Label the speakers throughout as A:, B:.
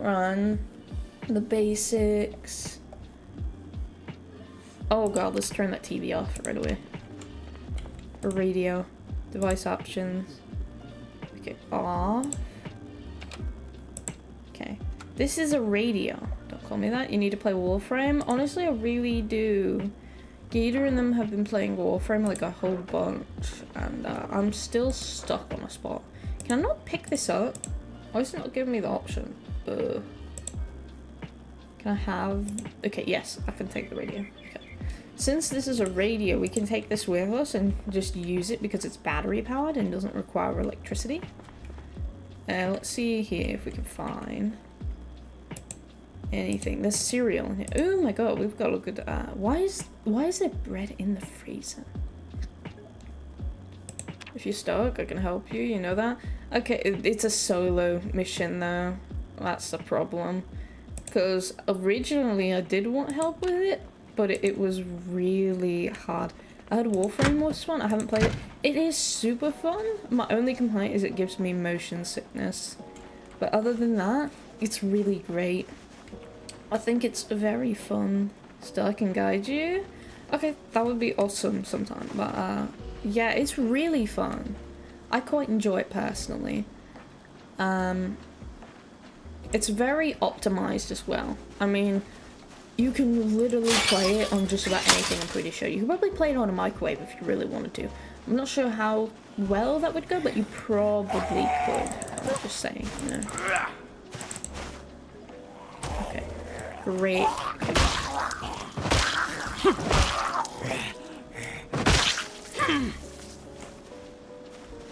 A: Run. The basics. Oh god, let's turn that TV off right away. Radio. Device options. Okay, off. Okay. This is a radio. Don't call me that. You need to play Warframe. Honestly, I really do. Gator and them have been playing Warframe like a whole bunch. And I'm still stuck on a spot. Can I not pick this up? Why is it not giving me the option? Can I have... Okay, yes, I can take the radio. Okay. Since this is a radio, we can take this with us and just use it because it's battery powered and doesn't require electricity. Let's see here if we can find anything. There's cereal in here. Oh my god, we've got a good... why is there bread in the freezer? If you're stuck, I can help you, you know that? Okay, it's a solo mission though. That's the problem. Because originally I did want help with it, but it was really hard. I had Warframe was fun, I haven't played it. It is super fun. My only complaint is it gives me motion sickness. But other than that, it's really great. I think it's very fun. Still, I can guide you. Okay, that would be awesome sometime. But yeah, it's really fun. I quite enjoy it personally. It's very optimized as well. I mean, you can literally play it on just about anything, I'm pretty sure. You could probably play it on a microwave if you really wanted to. I'm not sure how well that would go, but you probably could. I'm just saying, you know. Okay. Great.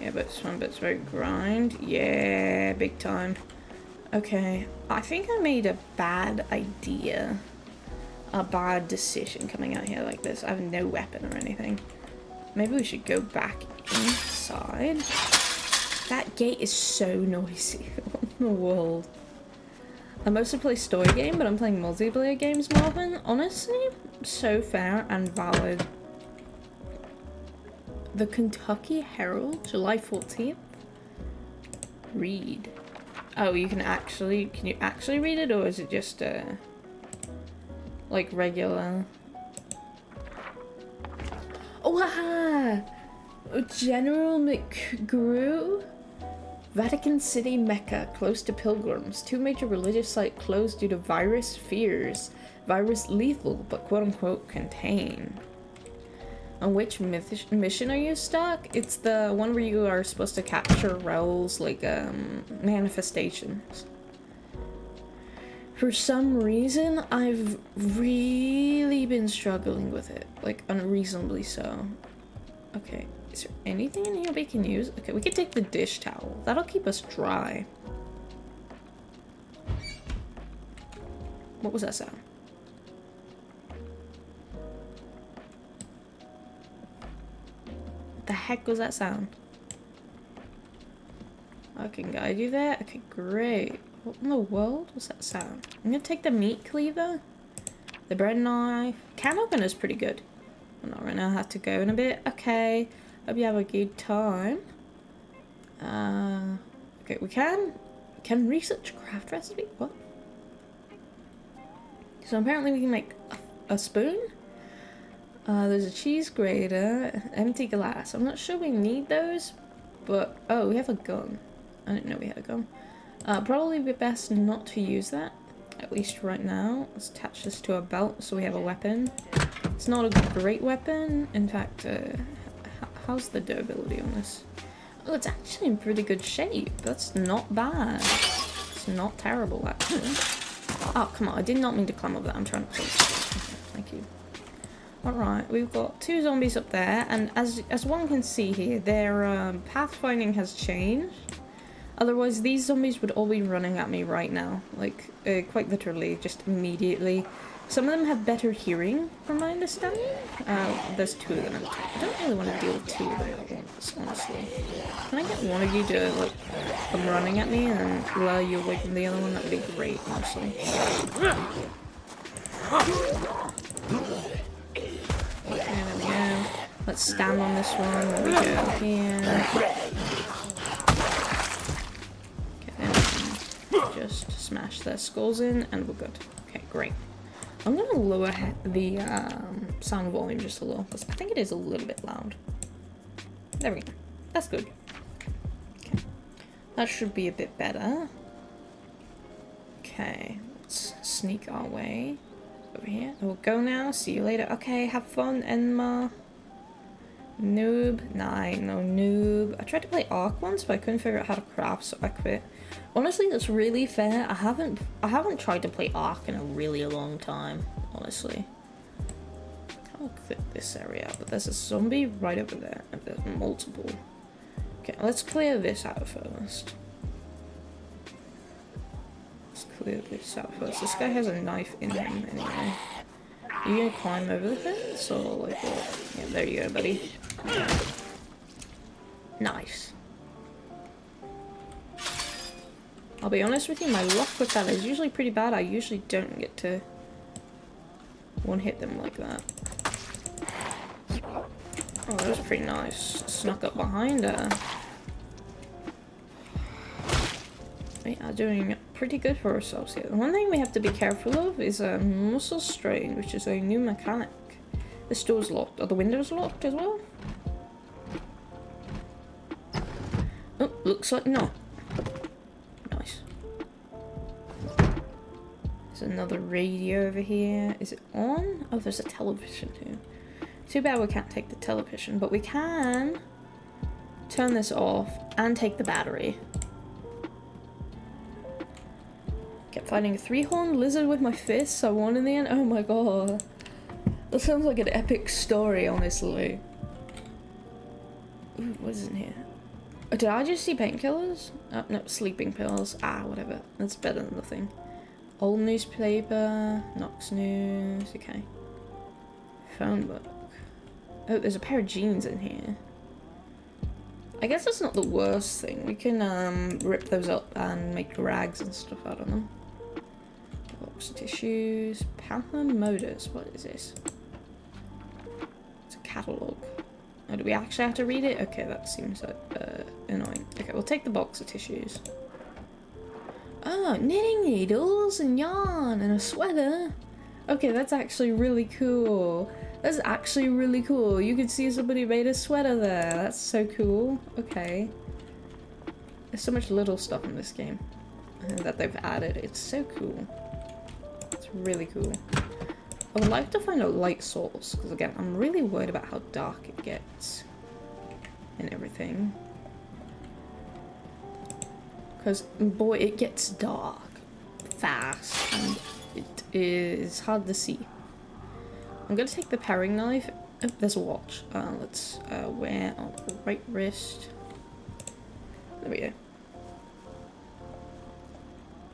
A: Yeah, but some bits very grind. Yeah, big time. Okay, I think I made a bad idea. A bad decision coming out here like this. I have no weapon or anything. Maybe we should go back inside. That gate is so noisy. What in the world? I mostly play story game, but I'm playing multiplayer games more often. Honestly, so fair and valid. The Kentucky Herald, July 14th. Read. Oh, you can you actually read it, or is it just like regular? Oh, haha! General McGrew? Vatican City, Mecca, close to pilgrims. 2 major religious sites closed due to virus fears. Virus lethal, but quote-unquote contained. On which mission are you stuck? It's the one where you are supposed to capture Rel's, like, manifestations. For some reason, I've really been struggling with it. Like, unreasonably so. Okay, is there anything in here we can use? Okay, we can take the dish towel. That'll keep us dry. What was that sound? The heck was that sound? I can guide you there? Okay, great. What in the world was that sound? I'm gonna take the meat cleaver. The bread knife. Can opener's pretty good. I'm not right now, I have to go in a bit. Okay. Hope you have a good time. Okay, we can research craft recipe? What? So apparently we can make a spoon. There's a cheese grater, empty glass. I'm not sure we need those, but... Oh, we have a gun. I didn't know we had a gun. Probably be best not to use that, at least right now. Let's attach this to a belt so we have a weapon. It's not a great weapon. In fact, how's the durability on this? Oh, it's actually in pretty good shape. That's not bad. It's not terrible, actually. Oh, come on. I did not mean to climb over that. I'm trying to close it. Okay, thank you. Alright, we've got 2 zombies up there, and as one can see here, their pathfinding has changed. Otherwise, these zombies would all be running at me right now. Like, quite literally, just immediately. Some of them have better hearing, from my understanding. There's 2 of them at the top. I don't really want to deal with 2 of them at once, honestly. Can I get one of you to, like, come running at me and lure you away from the other one? That'd be great, honestly. Okay, there we go. Let's stand on this one. There we go. Here. Okay, then just smash their skulls in, and we're good. Okay, great. I'm gonna lower the sound volume just a little, because I think it is a little bit loud. There we go. That's good. Okay. That should be a bit better. Okay, let's sneak our way over here. We'll go now. See you later. Okay, have fun, Enma. Noob. Nah, no noob. I tried to play Ark once, but I couldn't figure out how to craft, so I quit. Honestly, that's really fair. I haven't tried to play Ark in a really long time, honestly. I'll click this area, but there's a zombie right over there, and there's multiple. Okay, let's clear this out first. Let's clear this out first. This guy has a knife in him anyway. Are you gonna climb over the fence, or like what? Yeah, there you go, buddy. Nice. I'll be honest with you, my luck with that is usually pretty bad. I usually don't get to one-hit them like that. Oh, that was pretty nice. Snuck up behind her. We are doing pretty good for ourselves here. The one thing we have to be careful of is muscle strain, which is a new mechanic. This door's locked. Are the windows locked as well? Oh, looks like not. Nice. There's another radio over here. Is it on? Oh, there's a television too. Too bad we can't take the television, but we can turn this off and take the battery. Kept fighting a 3-horned lizard with my fists. I won in the end. Oh my god. That sounds like an epic story, honestly. Ooh, what is in here? Oh, did I just see painkillers? Oh, no, sleeping pills. Ah, whatever. That's better than nothing. Old newspaper. Knox News. Okay. Phone book. Oh, there's a pair of jeans in here. I guess that's not the worst thing. We can rip those up and make rags and stuff out of them. Box of tissues. Panther Motors. What is this? It's a catalogue. Oh, do we actually have to read it? Okay, that seems annoying. Okay, we'll take the box of tissues. Oh, knitting needles and yarn and a sweater. Okay, that's actually really cool. That's actually really cool. You can see somebody made a sweater there. That's so cool. Okay. There's so much little stuff in this game that they've added. It's so cool. It's really cool. I would like to find a light source, because again, I'm really worried about how dark it gets and everything. Because, boy, it gets dark fast, and it is hard to see. I'm gonna take the paring knife. Oh, there's a watch. Let's wear on the right wrist. There we go.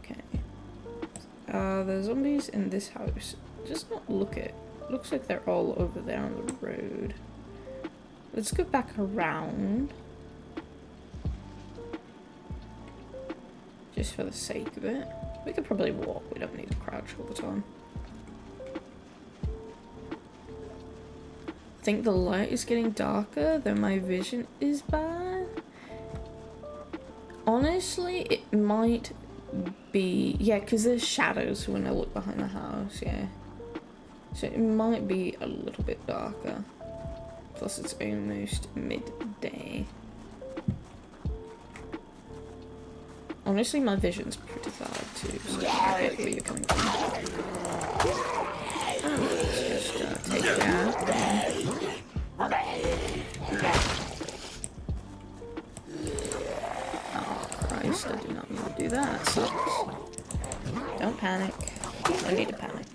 A: Okay. The zombies in this house. Just not look at. Looks like they're all over there on the road. Let's go back around. Just for the sake of it. We could probably walk. We don't need to crouch all the time. I think the light is getting darker, though my vision is bad. Honestly, it might be... Yeah, because there's shadows when I look behind the house, yeah. So it might be a little bit darker. Plus it's almost midday. Honestly, my vision's pretty bad too, so I get where you're coming from. Let's just take that. Oh Christ, I do not need to do that. Sucks. Don't panic. No need to panic.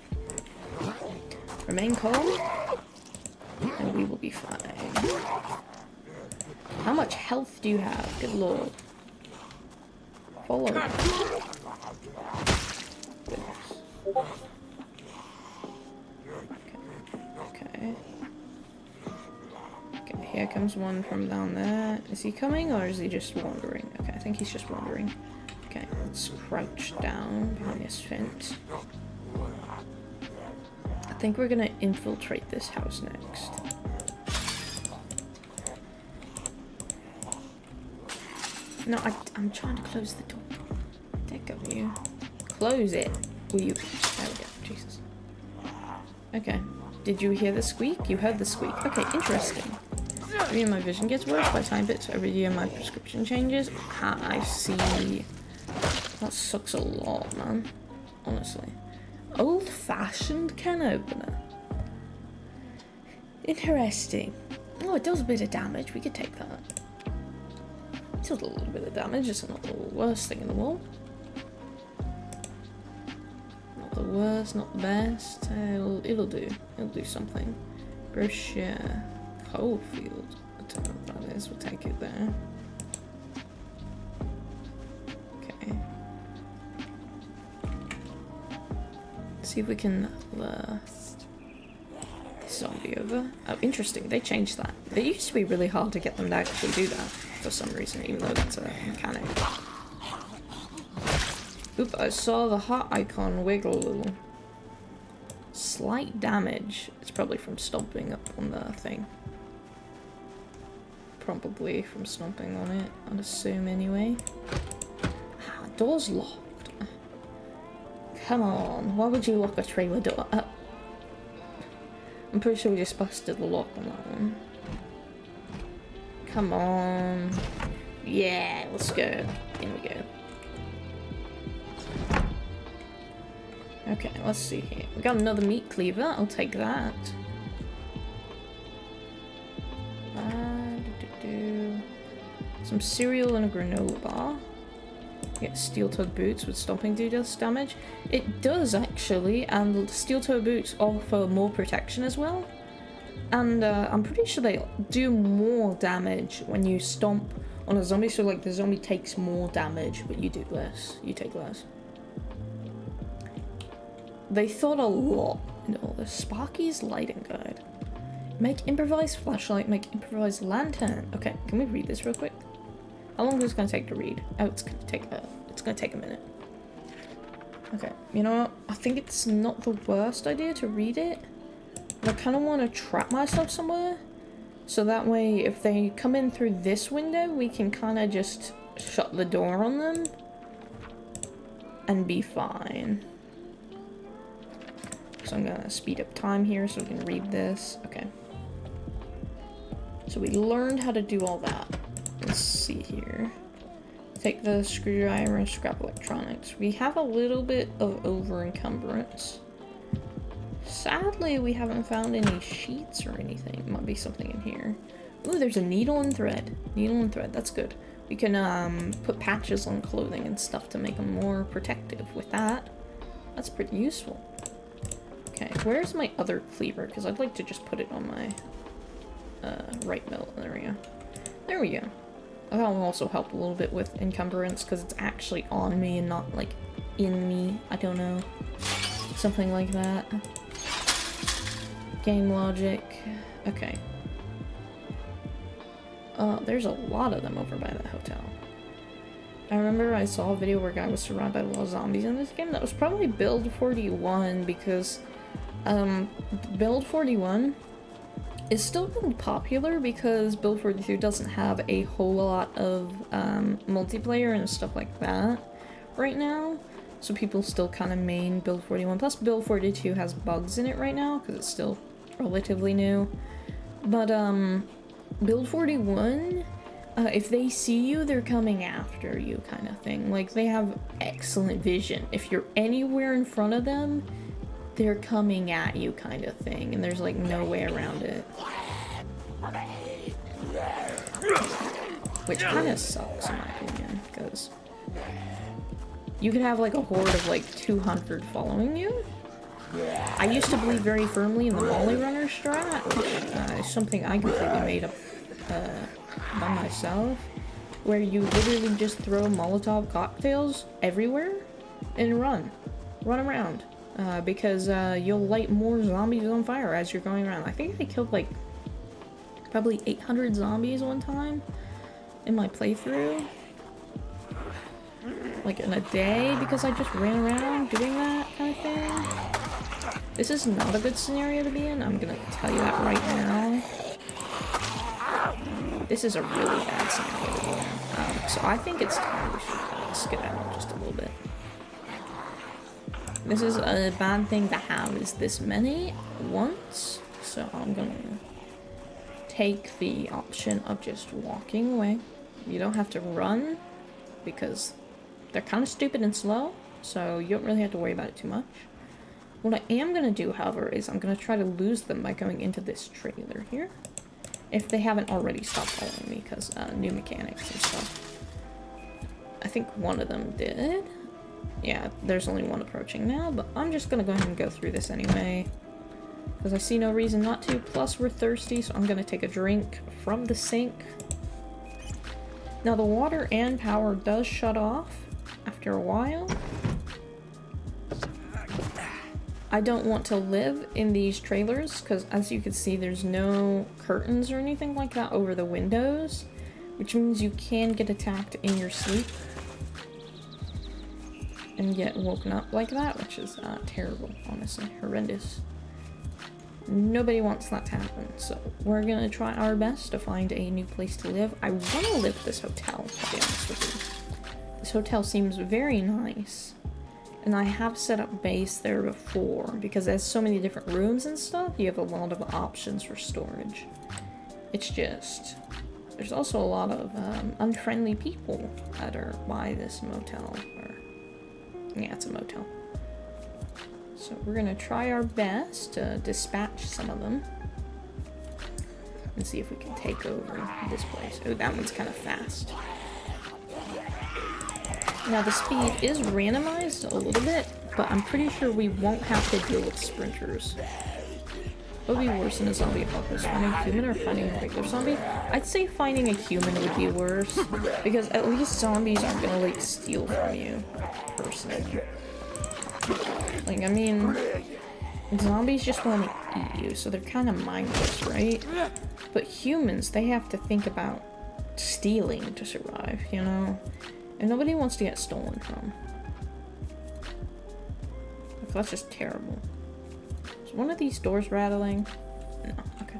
A: Remain calm, and we will be fine. How much health do you have? Good lord. Follow. Okay. Okay, here comes one from down there. Is he coming or is he just wandering? Okay, I think he's just wandering. Okay, let's crouch down behind this fence. I think we're gonna infiltrate this house next. No, I'm trying to close the door. There go you. close it. Will you? There we go. Jesus. Okay. Did you hear the squeak? You heard the squeak. Okay, interesting. Every year my vision gets worse by time bits. Every year my prescription changes. I see. That sucks a lot, man. Honestly. Old-fashioned can opener. Interesting. Oh, it does a bit of damage. We could take that. It does a little bit of damage. It's not the worst thing in the world. Not the worst, not the best. It'll do. It'll do something. Brochure. Coalfield. I don't know what that is. We'll take it there. Okay. See if we can zombie over. Oh, interesting. They changed that. It used to be really hard to get them to actually do that for some reason, even though that's a mechanic. Oop, I saw the heart icon wiggle a little. Slight damage. It's probably from stomping up on the thing. Probably from stomping on it, I'd assume anyway. Ah, door's locked. Come on, why would you lock a trailer door? I'm pretty sure we just busted the lock on that one. Come on. Yeah, let's go. In we go. Okay, let's see here. We got another meat cleaver. I'll take that. Some cereal and a granola bar. Get steel-toed boots with stomping do less damage. It does actually, and steel-toed boots offer more protection as well. And I'm pretty sure they do more damage when you stomp on a zombie. So like the zombie takes more damage, but you do less. You take less. They thought a lot into all this. Sparky's lighting guide. Make improvised flashlight. Make improvised lantern. Okay, can we read this real quick? How long is this gonna take to read? Oh, it's gonna take a minute. Okay, you know what? I think it's not the worst idea to read it. But I kind of want to trap myself somewhere, so that way if they come in through this window, we can kind of just shut the door on them and be fine. So I'm gonna speed up time here so we can read this. Okay. So we learned how to do all that. Let's see here. Take the screwdriver and scrap electronics. We have a little bit of over encumbrance. Sadly, we haven't found any sheets or anything. Might be something in here. Ooh, there's a needle and thread. Needle and thread, that's good. We can put patches on clothing and stuff to make them more protective with that. That's pretty useful. Okay, where's my other cleaver? Because I'd like to just put it on my right belt. There we go. There we go. That'll also help a little bit with encumbrance because it's actually on me and not like in me. I don't know. Something like that. Game logic. Okay. There's a lot of them over by that hotel. I remember I saw a video where a guy was surrounded by a lot of zombies in this game. That was probably Build 41 because Build 41 is still really popular because Build 42 doesn't have a whole lot of multiplayer and stuff like that right now. So people still kind of main Build 41. Plus Build 42 has bugs in it right now because it's still relatively new. But Build 41, if they see you, they're coming after you kind of thing. Like they have excellent vision. If you're anywhere in front of them, they're coming at you kind of thing, and there's like no way around it. Which kind of sucks in my opinion, because you could have like a horde of like 200 following you. I used to believe very firmly in the Molly Runner strat, which is something I completely made up by myself, where you literally just throw Molotov cocktails everywhere and run around. Because you'll light more zombies on fire as you're going around. I think I killed like probably 800 zombies one time in my playthrough. Like in a day because I just ran around doing that kind of thing. This is not a good scenario to be in. I'm gonna tell you that right now. This is a really bad scenario to be in. So I think it's time we should skedaddle just a little bit. This is a bad thing to have, is this many once. So I'm gonna take the option of just walking away. You don't have to run because they're kind of stupid and slow, so you don't really have to worry about it too much. What I am gonna do, however, is I'm gonna try to lose them by going into this trailer here. If they haven't already stopped following me, because new mechanics and stuff. I think one of them did. Yeah, there's only one approaching now, but I'm just gonna go ahead and go through this anyway. Because I see no reason not to. Plus, we're thirsty, so I'm gonna take a drink from the sink. Now, the water and power does shut off after a while. I don't want to live in these trailers because, as you can see, there's no curtains or anything like that over the windows, which means you can get attacked in your sleep and get woken up like that, which is terrible, honestly, horrendous. Nobody wants that to happen, so we're gonna try our best to find a new place to live. I want to live at this hotel, to be honest with you. This hotel seems very nice. And I have set up base there before, because there's so many different rooms and stuff, you have a lot of options for storage. It's just, there's also a lot of unfriendly people that are by this motel, or, yeah, it's a motel. So we're gonna try our best to dispatch some of them, and see if we can take over this place. Oh, that one's kind of fast. Now the speed is randomized a little bit, but I'm pretty sure we won't have to deal with sprinters. What would be worse than a zombie apocalypse? Finding a human or finding a regular zombie? I'd say finding a human would be worse, because at least zombies aren't gonna like steal from you, personally. Like, I mean, zombies just want to eat you, so they're kind of mindless, right? But humans, they have to think about stealing to survive, you know? And nobody wants to get stolen from. That's just terrible. Is one of these doors rattling? No, okay.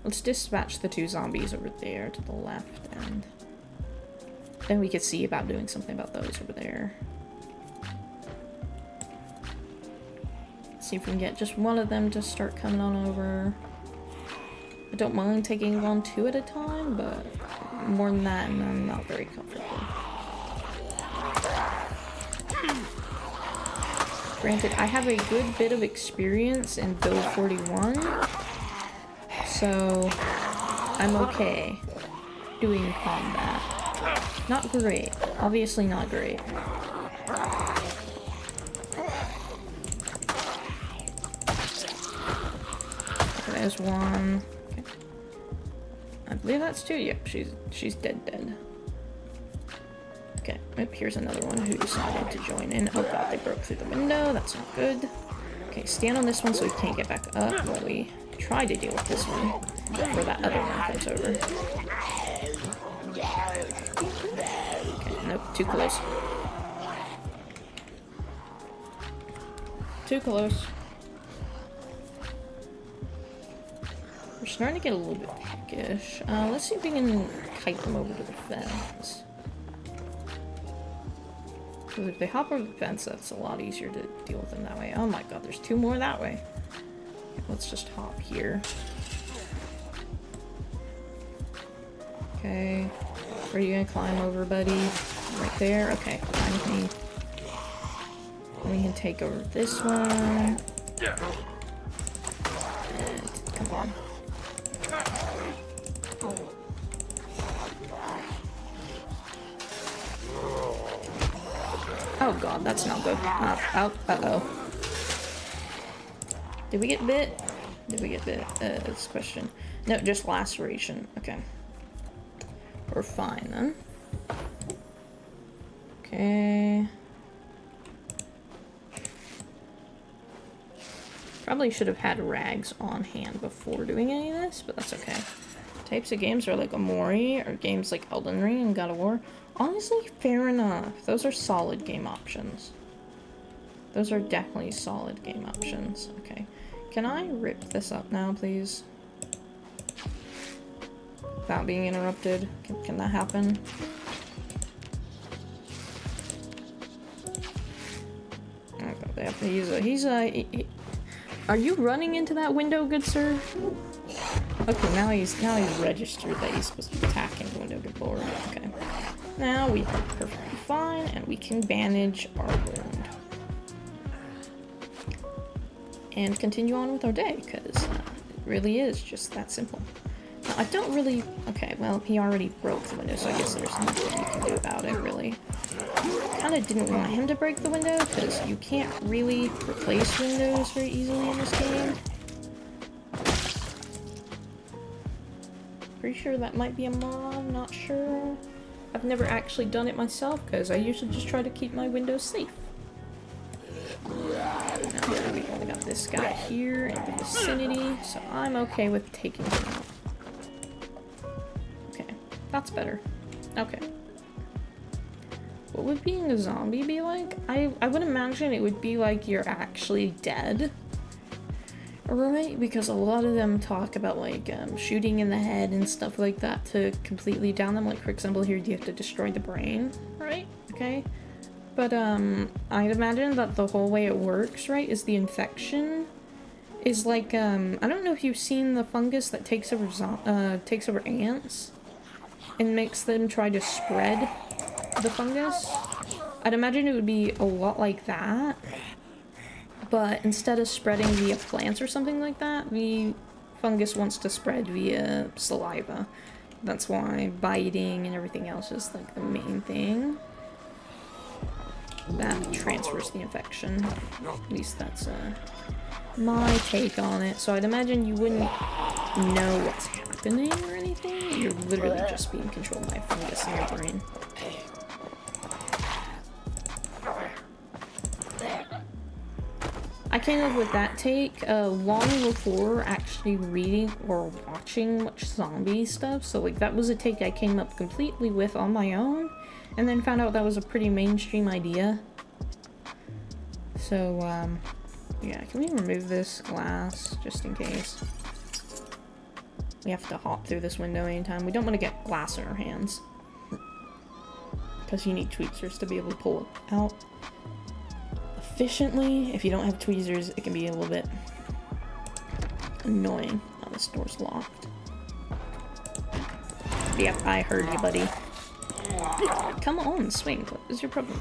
A: Let's dispatch the two zombies over there to the left, and then we could see about doing something about those over there. Let's see if we can get just one of them to start coming on over. I don't mind taking on two at a time, but more than that, and I'm not very comfortable. Granted, I have a good bit of experience in Build 41, so I'm okay doing combat. Not great. Obviously not great. Okay, there's one. Okay. I believe that's two. Yep, she's dead. Okay, oh, here's another one who decided to join in. Oh god, they broke through the window. That's not good. Okay, stand on this one so we can't get back up while we try to deal with this one before that other one comes over. Okay, nope, too close. Too close. We're starting to get a little bit peckish. Let's see if we can kite them over to the fence. Because if they hop over the fence, that's a lot easier to deal with them that way. Oh my god, there's two more that way. Okay, let's just hop here. Okay. Where are you gonna climb over, buddy? Right there? Okay, fine with me. And we can take over this one. And come on. Oh god, that's not good. Uh-oh. Did we get bit? Did we get bit? That's the question. No, just laceration. Okay. We're fine then. Okay. Probably should have had rags on hand before doing any of this, but that's okay. Types of games are like Omori, or games like Elden Ring and God of War. Honestly, fair enough. Those are solid game options. Those are definitely solid game options. Okay. Can I rip this up now, please? Without being interrupted. Can that happen? Oh god, they have Are you running into that window, good sir? Okay, now he's registered that he's supposed to be attacking the window. Good lord. Okay. Now we are perfectly fine, and we can bandage our wound. And continue on with our day, because it really is just that simple. Now, I don't really... Okay, well, he already broke the window, so I guess there's nothing you can do about it, really. Kind of didn't want him to break the window, because you can't really replace windows very easily in this game. Pretty sure that might be a mod, not sure. I've never actually done it myself, because I usually just try to keep my windows safe. Now we only got this guy here in the vicinity, so I'm okay with taking him out. Okay, that's better. Okay. What would being a zombie be like? I would imagine it would be like you're actually dead. Right? Because a lot of them talk about like shooting in the head and stuff like that to completely down them. Like for example here, you have to destroy the brain, right? Okay. But I'd imagine that the whole way it works, right, is the infection is like I don't know if you've seen the fungus that takes over ants and makes them try to spread the fungus. I'd imagine it would be a lot like that. But instead of spreading via plants or something like that, the fungus wants to spread via saliva. That's why biting and everything else is like the main thing that transfers the infection. At least that's my take on it. So I'd imagine you wouldn't know what's happening or anything. You're literally just being controlled by fungus in your brain. I came up with that take long before actually reading or watching much zombie stuff, so like that was a take I came up completely with on my own, and then found out that was a pretty mainstream idea. So yeah, can we remove this glass just in case? We have to hop through this window anytime. We don't want to get glass in our hands, because you need tweezers to be able to pull it out efficiently. If you don't have tweezers, it can be a little bit annoying. Oh, this door's locked. Yep, I heard you, buddy. Come on, swing. What is your problem?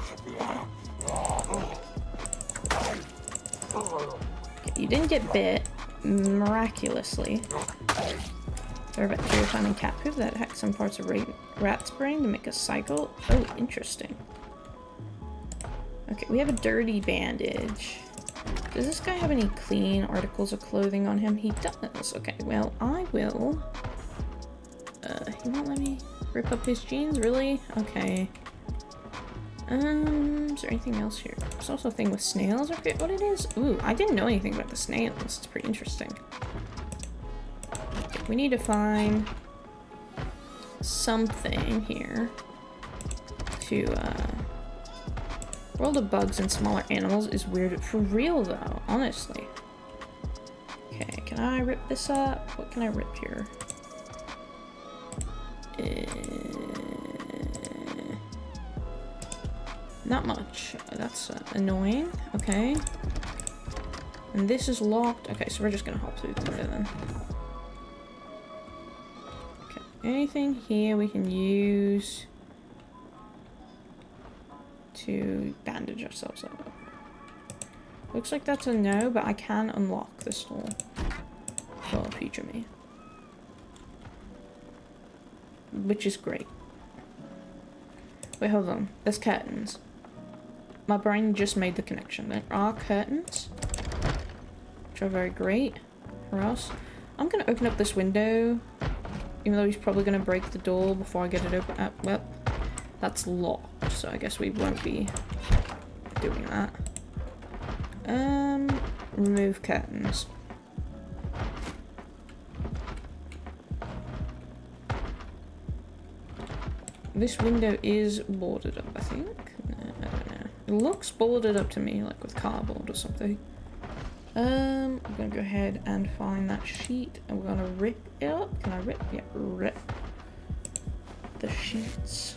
A: Okay, you didn't get bit, miraculously. Sorry about purifying and cat poop that hacks some parts of rat's brain to make a cycle. Oh, interesting. Okay, we have a dirty bandage. Does this guy have any clean articles of clothing on him? He does. Okay, well, I will... he won't let me rip up his jeans? Really? Okay. Is there anything else here? There's also a thing with snails. Okay, what it is? Ooh, I didn't know anything about the snails. It's pretty interesting. Okay, we need to find something here to, World of bugs and smaller animals is weird for real though, honestly. Okay, can I rip this up? What can I rip here? Not much. That's annoying. Okay. And this is locked. Okay, so we're just gonna hop through the window then. Okay, anything here we can use to bandage ourselves up. Looks like that's a no, but I can unlock this door for future me, which is great. Wait, hold on. There's curtains. My brain just made the connection. There are curtains, which are very great for us. I'm gonna open up this window, even though he's probably gonna break the door before I get it open. Well, that's locked, so I guess we won't be doing that. Remove curtains. This window is boarded up, I think. No, I don't know. It looks boarded up to me, like with cardboard or something. I'm gonna go ahead and find that sheet, and we're gonna rip it up. Can I rip? Yeah, rip the sheets.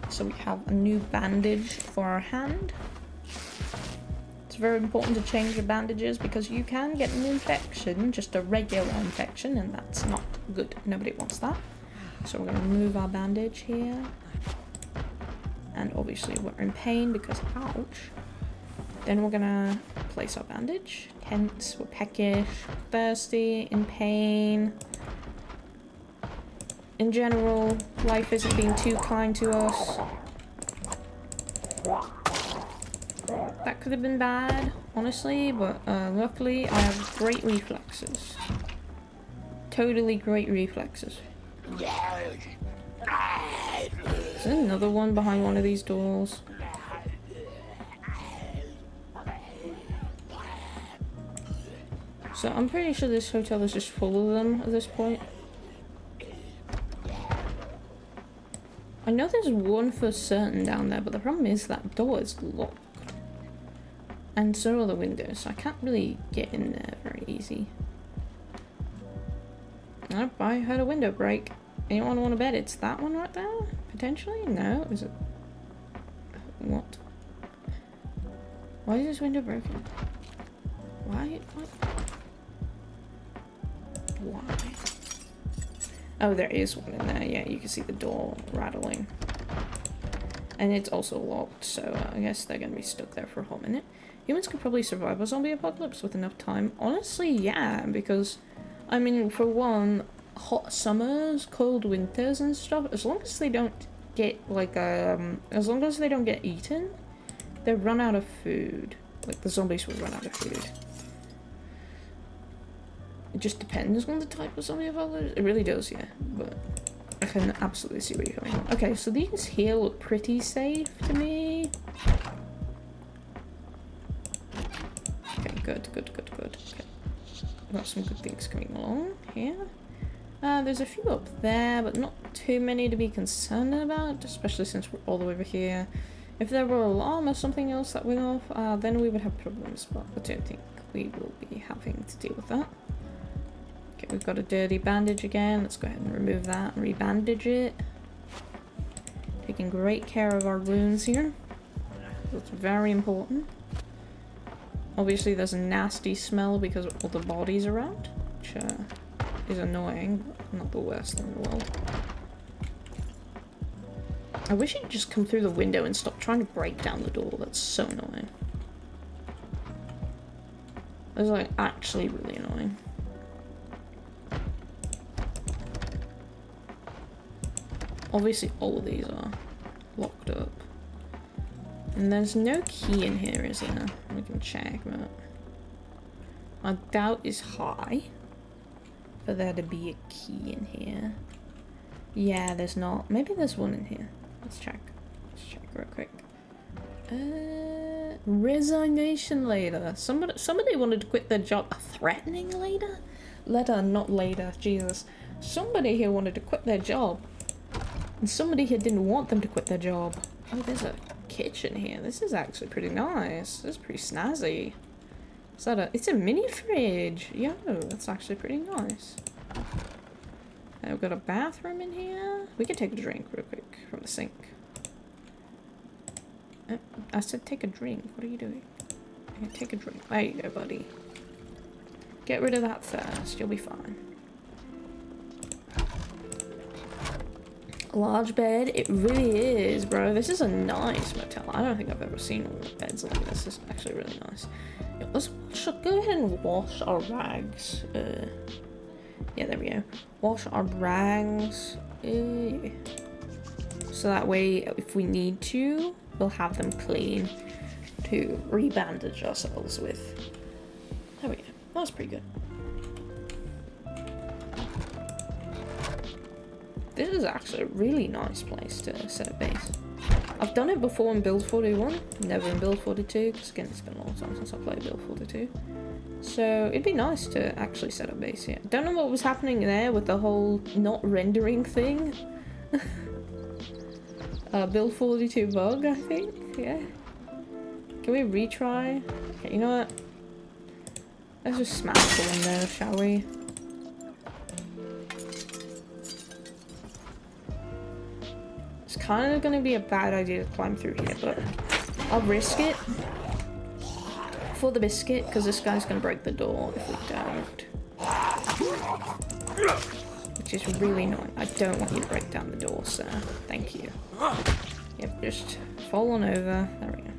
A: So we have a new bandage for our hand. very important to change your bandages because you can get an infection, just a regular infection, and that's not good. Nobody wants that. So we're going to remove our bandage here. And obviously we're in pain because ouch. Then we're going to place our bandage. Tense, we're peckish, thirsty, in pain. In general, life isn't being too kind to us. That could have been bad, honestly, but luckily I have great reflexes. Totally great reflexes. There's another one behind one of these doors. So I'm pretty sure this hotel is just full of them at this point. I know there's one for certain down there, but the problem is that door is locked. And so are the windows, so I can't really get in there very easy. Oh, I heard a window break. Anyone want to bet it's that one right there? Potentially? No? Is it? What? Why is this window broken? Why? Why? Oh, there is one in there. Yeah, you can see the door rattling. And it's also locked, so I guess they're gonna be stuck there for a whole minute. Humans could probably survive a zombie apocalypse with enough time. Honestly, yeah, because, I mean, for one, hot summers, cold winters and stuff, as long as they don't get, like, as long as they don't get eaten, they run out of food. Like, the zombies will run out of food. It just depends on the type of zombie apocalypse. It really does, yeah, but I can absolutely see where you're coming from. Okay, so these here look pretty safe to me. Okay, good. Okay. Got some good things coming along here. There's a few up there, but not too many to be concerned about, especially since we're all the way over here. If there were an alarm or something else that went off, then we would have problems, but I don't think we will be having to deal with that. Okay, we've got a dirty bandage again. Let's go ahead and remove that and rebandage it. Taking great care of our wounds here. That's very important. Obviously there's a nasty smell because of all the bodies around, which is annoying, but not the worst thing in the world. I wish he'd just come through the window and stop trying to break down the door. That's so annoying. That's like actually really annoying. Obviously all of these are locked up. And there's no key in here, is there? We can check, but my doubt is high for there to be a key in here. Yeah, there's not. Maybe there's one in here. Let's check. Let's check real quick. Resignation letter. Somebody wanted to quit their job. A threatening letter? Letter, not later. Jesus. Somebody here wanted to quit their job. And somebody here didn't want them to quit their job. Oh, there's a kitchen here. This is actually pretty nice. This is pretty snazzy. Is that a... It's a mini fridge. Yo, that's actually pretty nice. We've got a bathroom in here. We can take a drink real quick from the sink. I said take a drink. What are you doing? Take a drink. There you go, buddy. Get rid of that thirst. You'll be fine. A large bed. It really is, bro. This is a nice motel. I don't think I've ever seen one with beds like this. This is actually really nice. Yeah, let's go ahead and wash our rags. Yeah, there we go. Wash our rags. Yeah. So that way, if we need to, we'll have them clean to rebandage ourselves with. There we go. That was pretty good. This is actually a really nice place to set up base. I've done it before in Build 41, never in Build 42, because again, it's been a long time since I played Build 42. So it'd be nice to actually set up base here. Don't know what was happening there with the whole not rendering thing. Build 42 bug, I think, yeah. Can we retry? Okay, you know what? Let's just smash the window, shall we? It's kind of going to be a bad idea to climb through here, but I'll risk it for the biscuit, because this guy's gonna break the door if we don't. Which is really annoying. I don't want you to break down the door, sir. Thank you. Yep, just fall on over. There we go.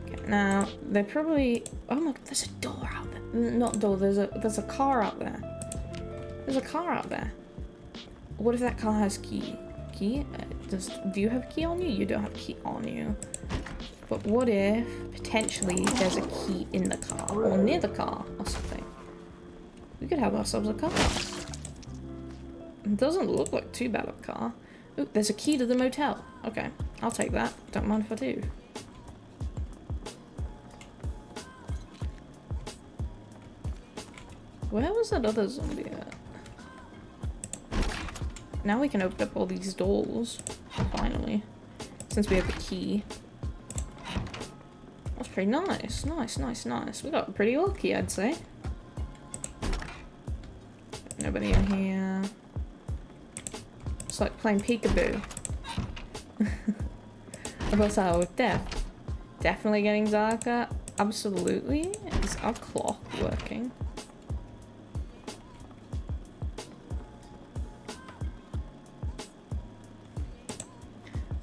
A: Okay, now, they're probably... Oh my god, there's a door out there. Not door, there's a car out there. There's a car out there. What if that car has key? Key? Do you have a key on you? You don't have a key on you. But what if, potentially, there's a key in the car, or near the car, or something? We could have ourselves a car. It doesn't look like too bad of a car. Ooh, there's a key to the motel. Okay, I'll take that. Don't mind if I do. Where was that other zombie at? Now we can open up all these doors, finally, since we have a key. That's pretty nice. Nice. We got pretty lucky, I'd say. Nobody in here. It's like playing peekaboo. About our death. Definitely getting darker. Absolutely. Is our clock working?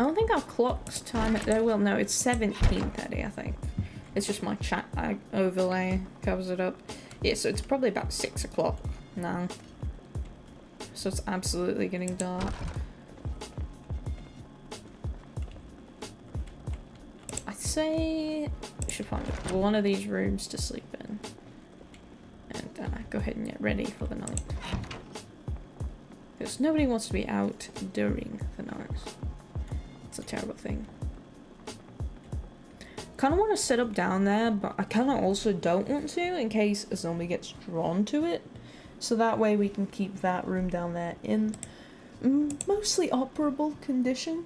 A: I don't think our clock's time at there. Well, no, it's 17:30, I think. It's just my chat overlay covers it up. Yeah, so it's probably about 6 o'clock now. So it's absolutely getting dark. I'd say we should find one of these rooms to sleep in. And go ahead and get ready for the night. Because nobody wants to be out during the night. It's a terrible thing. Kind of want to set up down there, but I kind of also don't want to in case a zombie gets drawn to it. So that way we can keep that room down there in mostly operable condition.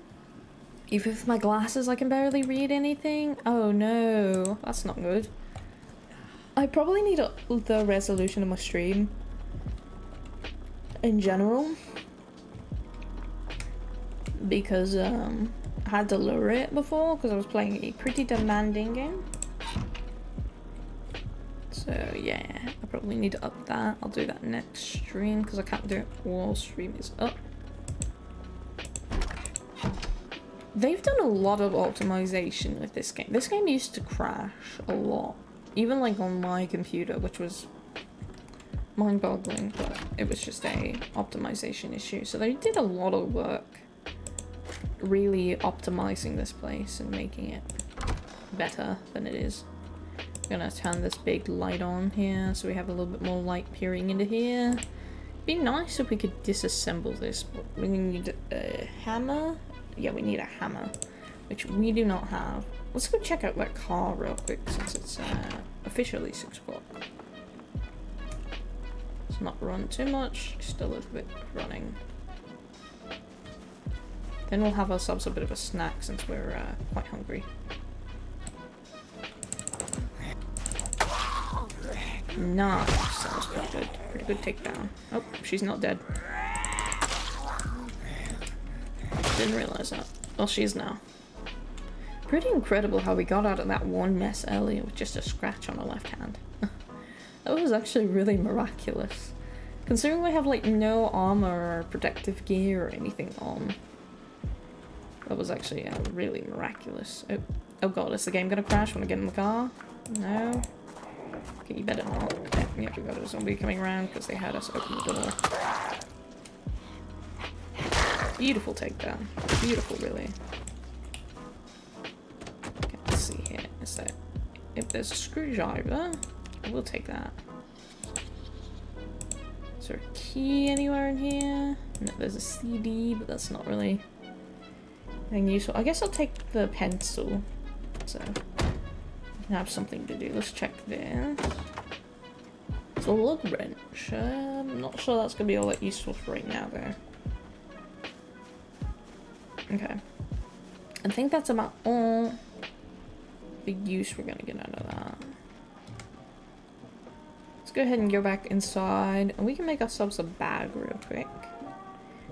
A: Even with my glasses I can barely read anything. Oh no, that's not good. I probably need the resolution of my stream in general. Because I had to lower it before because I was playing a pretty demanding game. So yeah, I probably need to up that. I'll do that next stream because I can't do it while stream is up. They've done a lot of optimization with this game. This game used to crash a lot. Even like on my computer, which was mind-boggling, but it was just a optimization issue. So they did a lot of work really optimizing this place and making it better than it is. I'm gonna turn this big light on here so we have a little bit more light peering into here. It'd be nice if we could disassemble this, but we need a hammer. Yeah, we need a hammer, which we do not have. Let's go check out that car real quick since it's officially 6 o'clock. Let's not run too much, still a little bit running. Then we'll have ourselves a bit of a snack since we're quite hungry. Nice, that was pretty good. Pretty good takedown. Oh, she's not dead. Didn't realize that. Well, she is now. Pretty incredible how we got out of that one mess earlier with just a scratch on our left hand. That was actually really miraculous. Considering we have like no armor or protective gear or anything on. That was actually really miraculous. Oh god, is the game gonna crash when I get in the car? No? Okay, you better not. Okay, yeah, we got a zombie coming around because they had us open the door. Beautiful takedown. Beautiful, really. Okay, let's see here. Is that... If there's a screwdriver, we'll take that. Is there a key anywhere in here? No, there's a CD, but that's not really anything useful. I guess I'll take the pencil. So, I can have something to do. Let's check this. It's a lug wrench. I'm not sure that's going to be all that useful for right now, though. Okay. I think that's about all the use we're gonna get out of that. Let's go ahead and go back inside, and we can make ourselves a bag real quick.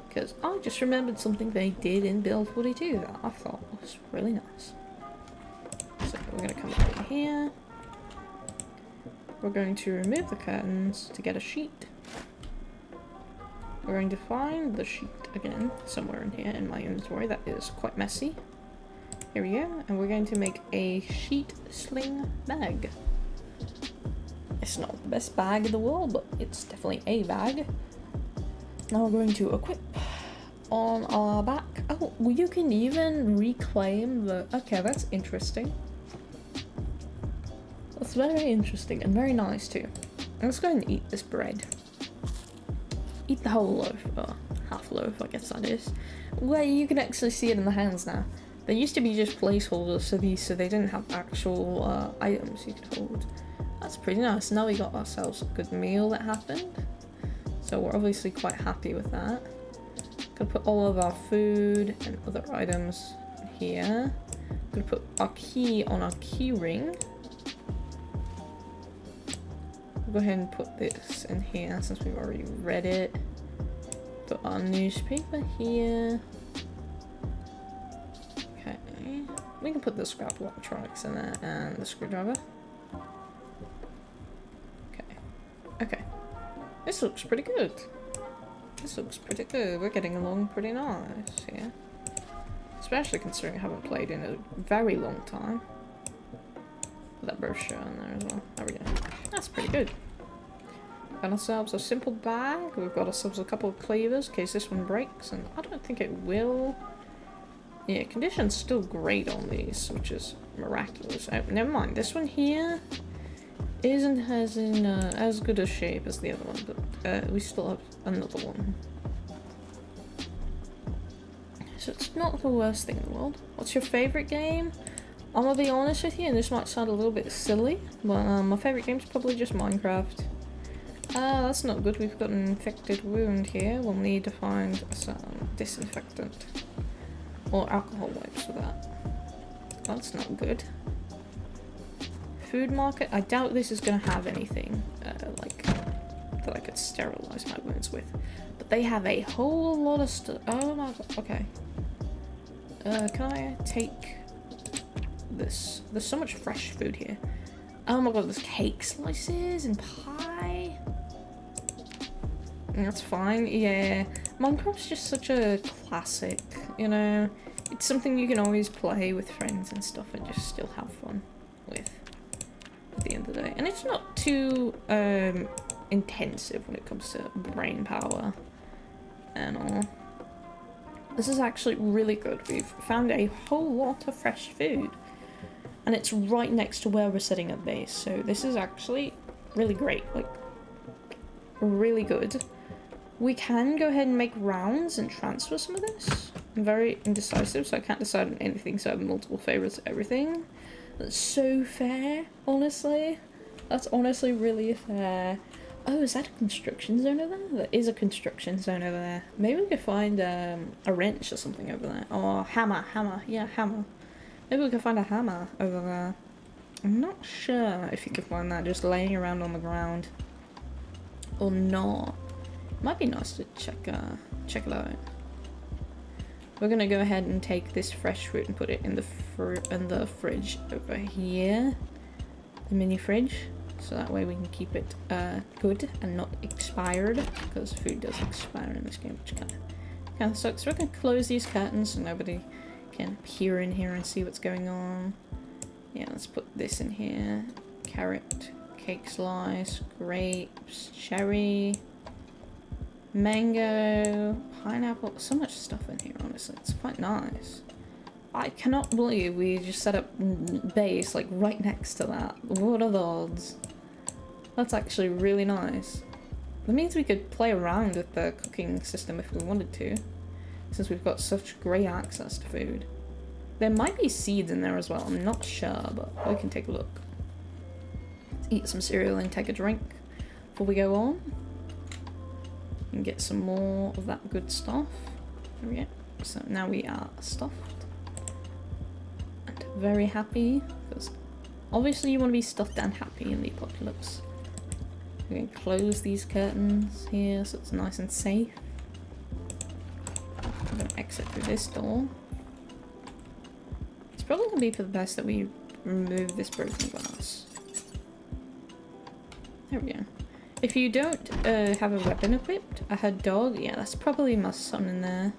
A: Because I just remembered something they did in Build 42 that I thought was really nice. So we're gonna come over here. we're going to remove the curtains to get a sheet. We're going to find the sheet again, somewhere in here in my inventory. That is quite messy. Here we go. And we're going to make a sheet sling bag. It's not the best bag in the world, but it's definitely a bag. Now we're going to equip on our back. Oh, well, you can even reclaim the... Okay, that's interesting. That's very interesting and very nice too. Let's go and eat this bread. Eat the whole loaf, or half loaf, I guess that is. Well, you can actually see it in the hands now. They used to be just placeholders for these, so they didn't have actual items you could hold. That's pretty nice. Now we got ourselves a good meal that happened. So we're obviously quite happy with that. Gonna put all of our food and other items here. Gonna put our key on our key ring. Go ahead and put this in here since we've already read it. Put our newspaper here. Okay. We can put the scrap electronics in there and the screwdriver. Okay. Okay. This looks pretty good. This looks pretty good. We're getting along pretty nice here. Especially considering I haven't played in a very long time. Put that brochure in there as well. There we go. That's pretty good. Got ourselves a simple bag. We've got ourselves a couple of cleavers in case this one breaks, and I don't think it will. Yeah, condition's still great on these, which is miraculous. Oh, never mind. This one here isn't as good a shape as the other one, but we still have another one. So it's not the worst thing in the world. What's your favorite game? I'm gonna be honest with you, and this might sound a little bit silly, but my favorite game is probably just Minecraft. That's not good. We've got an infected wound here. We'll need to find some disinfectant or alcohol wipes for that. That's not good. Food market. I doubt this is gonna have anything like that I could sterilize my wounds with, but they have a whole lot of stuff. Oh my god. Okay. Can I take this? There's so much fresh food here. Oh my god, there's cake slices and pie. That's fine, yeah. Minecraft's just such a classic, you know? It's something you can always play with friends and stuff and just still have fun with at the end of the day. And it's not too intensive when it comes to brain power and all. This is actually really good. We've found a whole lot of fresh food. And it's right next to where we're setting up base, so this is actually really great, like, really good. We can go ahead and make rounds and transfer some of this. I'm very indecisive, so I can't decide on anything, so I have multiple favorites of everything. That's so fair, honestly. That's honestly really fair. Oh, is that a construction zone over there? There is a construction zone over there. Maybe we could find a wrench or something over there. Or hammer, yeah, hammer. Maybe we can find a hammer over there. I'm not sure if you can find that just laying around on the ground or not. Might be nice to check it out. We're gonna go ahead and take this fresh fruit and put it in the fridge over here, the mini fridge, so that way we can keep it good and not expired, because food does expire in this game, which kind of sucks. So we're gonna close these curtains so nobody can peer in here and see what's going on. Yeah, let's put this in here. Carrot, cake slice, grapes, cherry, mango, pineapple. So much stuff in here, honestly. It's quite nice. I cannot believe we just set up base like right next to that. What are the odds? That's actually really nice. That means we could play around with the cooking system if we wanted to, since we've got such great access to food. There might be seeds in there as well, I'm not sure, but we can take a look. Let's eat some cereal and take a drink before we go on. And get some more of that good stuff. There we go. So now we are stuffed. And very happy, because obviously you want to be stuffed and happy in the apocalypse. We can close these curtains here so it's nice and safe. I'm gonna exit through this door. It's probably gonna be for the best that we remove this broken glass. There we go. If you don't have a weapon equipped, a dog, yeah, that's probably my son in there.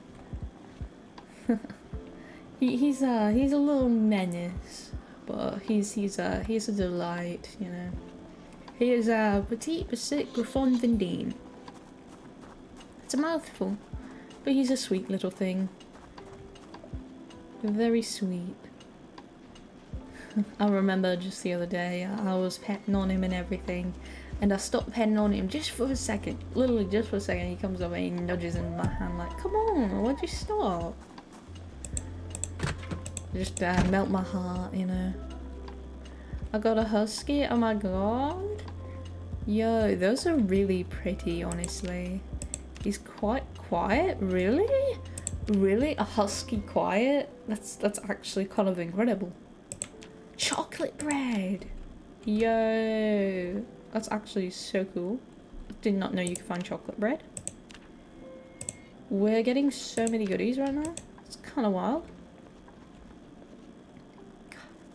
A: he's a little menace, but he's a delight, you know. He is a petit Griffon Vendine. It's a mouthful, but he's a sweet little thing. Very sweet. I remember just the other day, I was petting on him and everything, and I stopped petting on him just for a second. Literally just for a second, he comes over and he nudges in my hand like, come on, why'd you stop? Just melt my heart, you know. I got a husky, oh my god. Yo, those are really pretty, honestly. He's quite quiet, really? Really? A husky quiet? That's actually kind of incredible. Chocolate bread! Yo! That's actually so cool. Did not know you could find chocolate bread. We're getting so many goodies right now. It's kind of wild.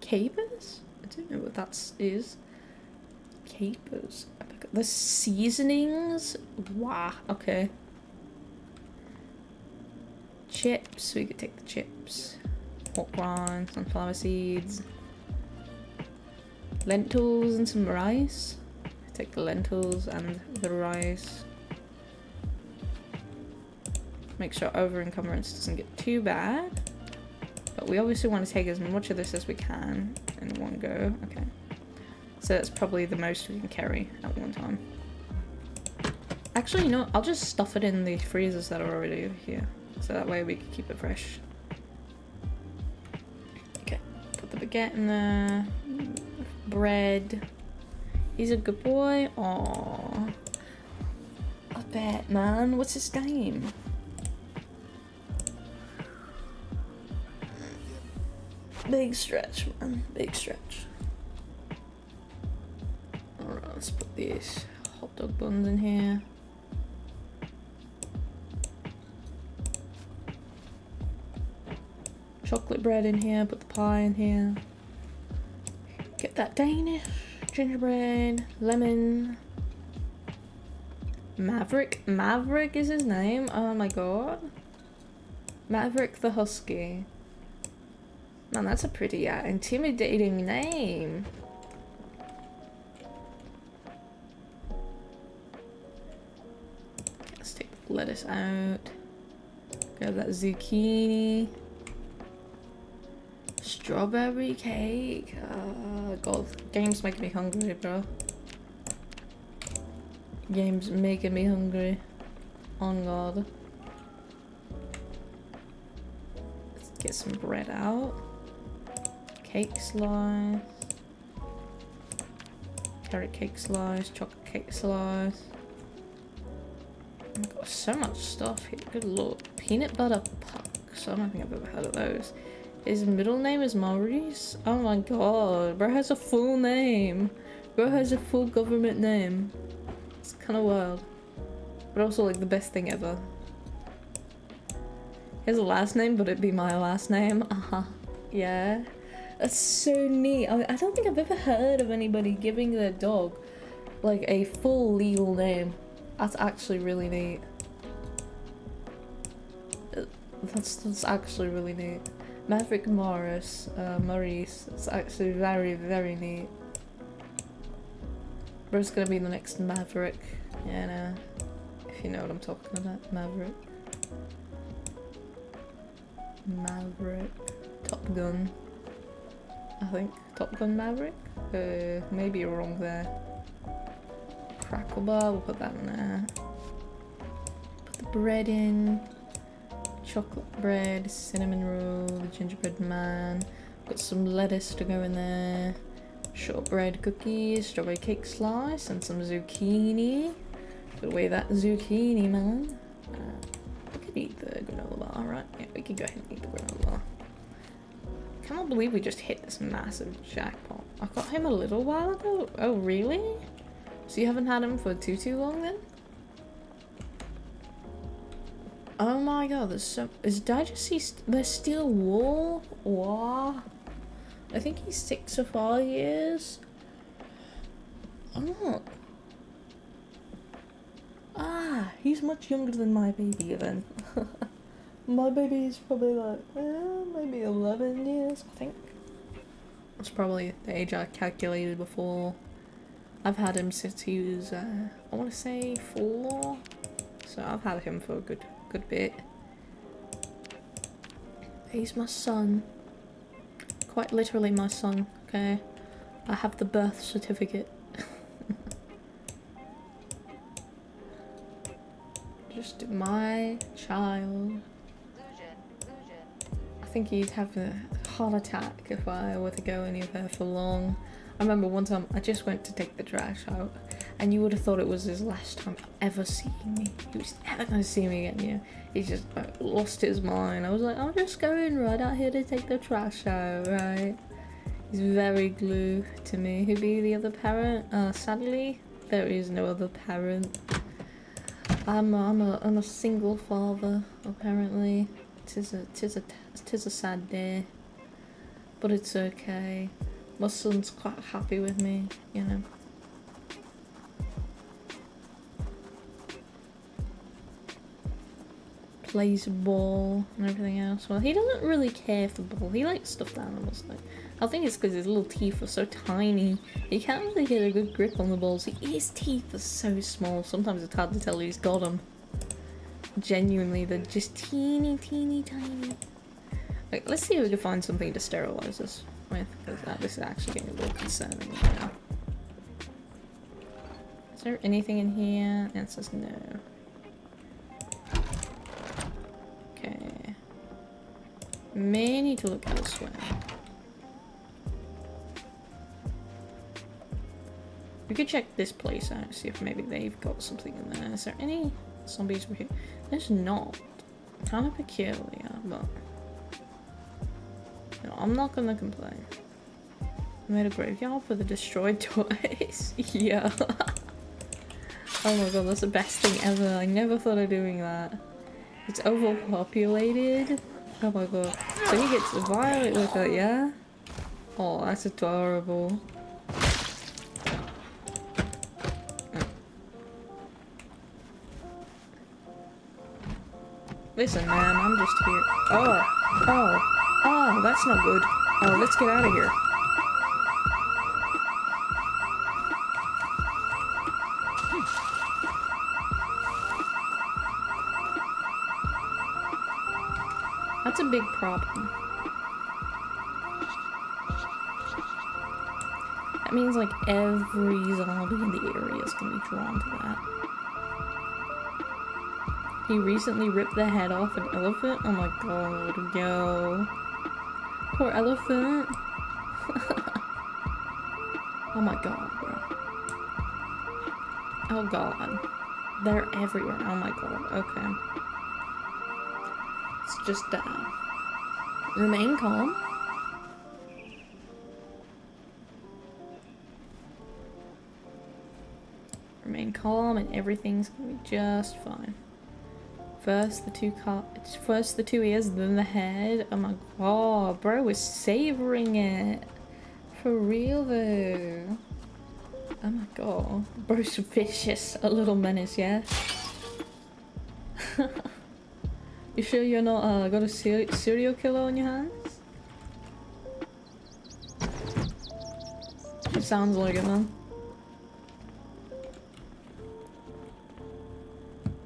A: Capers? I don't know what that is. Capers. The seasonings? Wow, okay. Chips, we could take the chips. Pork rinds, sunflower seeds. Lentils and some rice. Take the lentils and the rice. Make sure over encumbrance doesn't get too bad. But we obviously want to take as much of this as we can in one go. Okay. So that's probably the most we can carry at one time. Actually, you know what? I'll just stuff it in the freezers that are already over here. So that way we can keep it fresh. Okay. Put the baguette in there. Bread. He's a good boy. Aww. I bet, man. What's his name? Big stretch, man. Big stretch. Alright, let's put these hot dog buns in here. Chocolate bread in here, put the pie in here. Get that Danish. Gingerbread, lemon. Maverick? Maverick is his name? Oh my god. Maverick the Husky. Man, that's a pretty intimidating name. Let's take the lettuce out. Grab that zucchini. Strawberry cake. God, game's making me hungry, bro. Game's making me hungry. On God. Let's get some bread out. Cake slice. Carrot cake slice. Chocolate cake slice. I've got so much stuff here. Good lord. Peanut butter pucks. I don't think I've ever heard of those. His middle name is Maurice? Oh my god, bro has a full name. Bro has a full government name. It's kind of wild. But also like the best thing ever. He has a last name, but it'd be my last name. Yeah. That's so neat. I don't think I've ever heard of anybody giving their dog like a full legal name. That's actually really neat. That's actually really neat. Maverick Maurice. It's actually very, very neat. Bro's gonna be the next Maverick. Yeah, no. If you know what I'm talking about. Maverick. Maverick. Top Gun. I think. Top Gun Maverick? Maybe you're wrong there. Crackle bar, we'll put that in there. Put the bread in. Chocolate bread, cinnamon roll, the gingerbread man. Got some lettuce to go in there. Shortbread cookies, strawberry cake slice, and some zucchini. Put away that zucchini, man. We could eat the granola bar, right? Yeah, we could go ahead and eat the granola bar. I cannot believe we just hit this massive jackpot. I got him a little while ago. Oh, really? So you haven't had him for too long then? Oh my god, there's so... Did I just see... There's steel wool? What? I think he's 6 or 5 years. Oh. He's much younger than my baby then. My baby is probably like, maybe 11 years, I think. That's probably the age I calculated before. I've had him since he was, I want to say 4. So I've had him for a good bit. He's my son. Quite literally my son, okay? I have the birth certificate. Just my child. I think he'd have a heart attack if I were to go anywhere for long. I remember one time I just went to take the trash out and you would have thought it was his last time ever seeing me. He was never gonna see me again, yeah. He just lost his mind. I was like, I'm just going right out here to take the trash out, right? He's very glued to me. Who'd be the other parent? Sadly, there is no other parent. I'm a single father, apparently. Tis a sad day. But it's okay. My son's quite happy with me, you know. Plays ball and everything else. Well, he doesn't really care for ball. He likes stuffed animals though. I think it's because his little teeth are so tiny. He can't really get a good grip on the balls. His teeth are so small. Sometimes it's hard to tell who's got them. Genuinely, they're just teeny tiny. Like, let's see if we can find something to sterilize this with, because this is actually getting a little concerning right now. Is there anything in here? The answer is no. Okay. May need to look elsewhere. We could check this place out, see if maybe they've got something in there. Is there any zombies over here? There's not. Kind of peculiar, but no, I'm not gonna complain. I made a graveyard with a destroyed toys. Yeah. Oh my god, that's the best thing ever. I never thought of doing that. It's overpopulated. Oh my god. So he gets violent with it, yeah? Oh, that's adorable. Listen, man, I'm just here. Oh, that's not good. Oh, let's get out of here. That's a big problem. That means like every zombie in the area is gonna be drawn to that. He recently ripped the head off an elephant? Oh my god, yo. Poor elephant. Oh my god, bro. Oh god. They're everywhere. Oh my god, okay. Let's just, remain calm. Remain calm and everything's gonna be just fine. First the two ears, then the head. Oh my god, bro, we're savoring it. For real though. Oh my god. Bro's vicious, a little menace, yeah? You sure you're not got a serial killer on your hands? It sounds like it, man.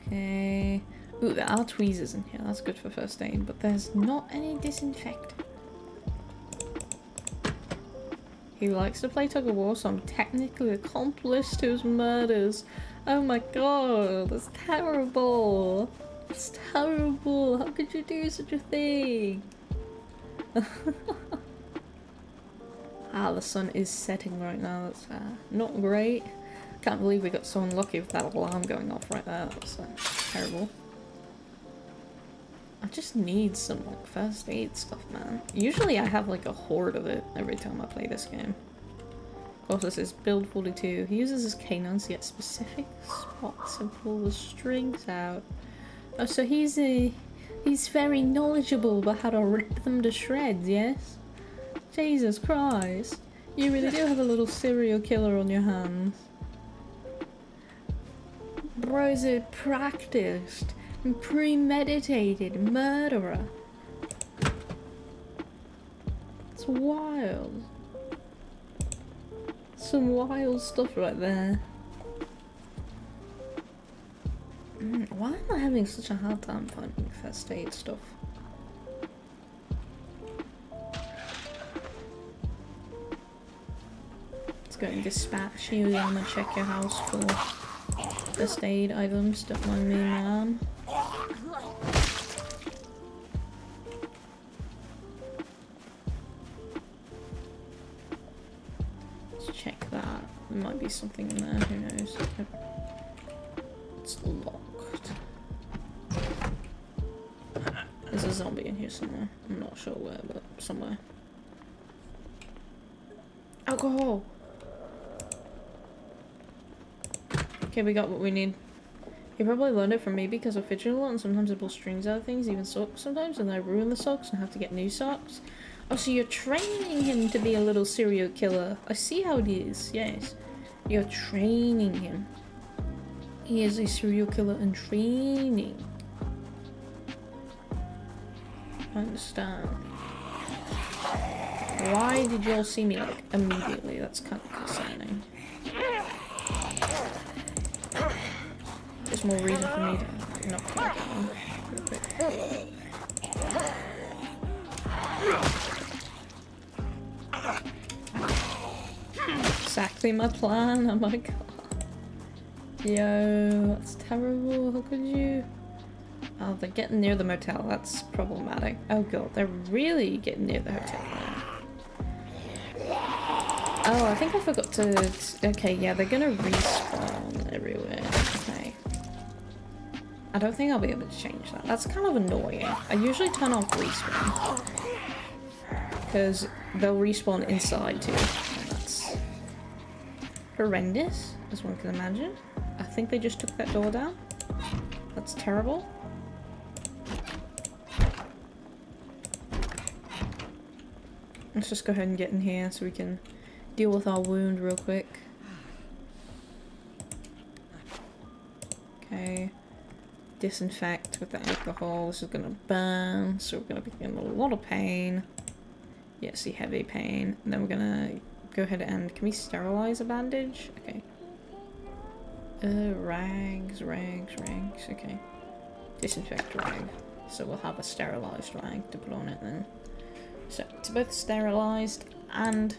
A: Okay. Ooh, there are tweezers in here. That's good for first aid, but there's not any disinfectant. He likes to play tug of war, so I'm technically accomplice to his murders. Oh my god, that's terrible. That's terrible. How could you do such a thing? Ah, the sun is setting right now. That's not great. Can't believe we got so unlucky with that alarm going off right there. That's terrible. I just need some like first aid stuff, man. Usually I have like a horde of it every time I play this game. Of course, this is build 42. He uses his canines to get specific spots and pull the strings out. Oh, so he's very knowledgeable about how to rip them to shreds, yes? Jesus Christ. You really do have a little serial killer on your hands. Bro's a practiced and premeditated murderer. It's wild. Some wild stuff right there. Why am I having such a hard time finding first aid stuff? Let's go and dispatch you. I'm gonna check your house for first aid items. Don't mind me, ma'am. Let's check that. There might be something in there. Who knows? It's locked. There's a zombie in here somewhere. I'm not sure where, but somewhere. Alcohol! Okay, we got what we need. He probably learned it from me because I fidget a lot and sometimes I pull strings out of things, even socks sometimes, and I ruin the socks and have to get new socks. Oh, so you're training him to be a little serial killer. I see how it is, yes. You're training him. He is a serial killer in training. I understand. Why did y'all see me like immediately? That's kind of concerning. There's more reason for me to not kill him. Exactly my plan. Oh my god. Yo, that's terrible. How could you? Oh, they're getting near the motel. That's problematic. Oh god, they're really getting near the hotel now. Oh, I think I forgot to... Okay, yeah, they're gonna respawn everywhere. Okay. I don't think I'll be able to change that. That's kind of annoying. I usually turn off respawn. Because they'll respawn inside too. And that's horrendous, as one can imagine. I think they just took that door down. That's terrible. Let's just go ahead and get in here so we can deal with our wound real quick. Okay. Disinfect with the alcohol. This is gonna burn, so we're gonna be in a lot of pain. Yeah, see, heavy pain. And then we're gonna go ahead and... Can we sterilize a bandage? Okay. Rags. Okay. Disinfect rag. So we'll have a sterilized rag to put on it then. So it's both sterilized and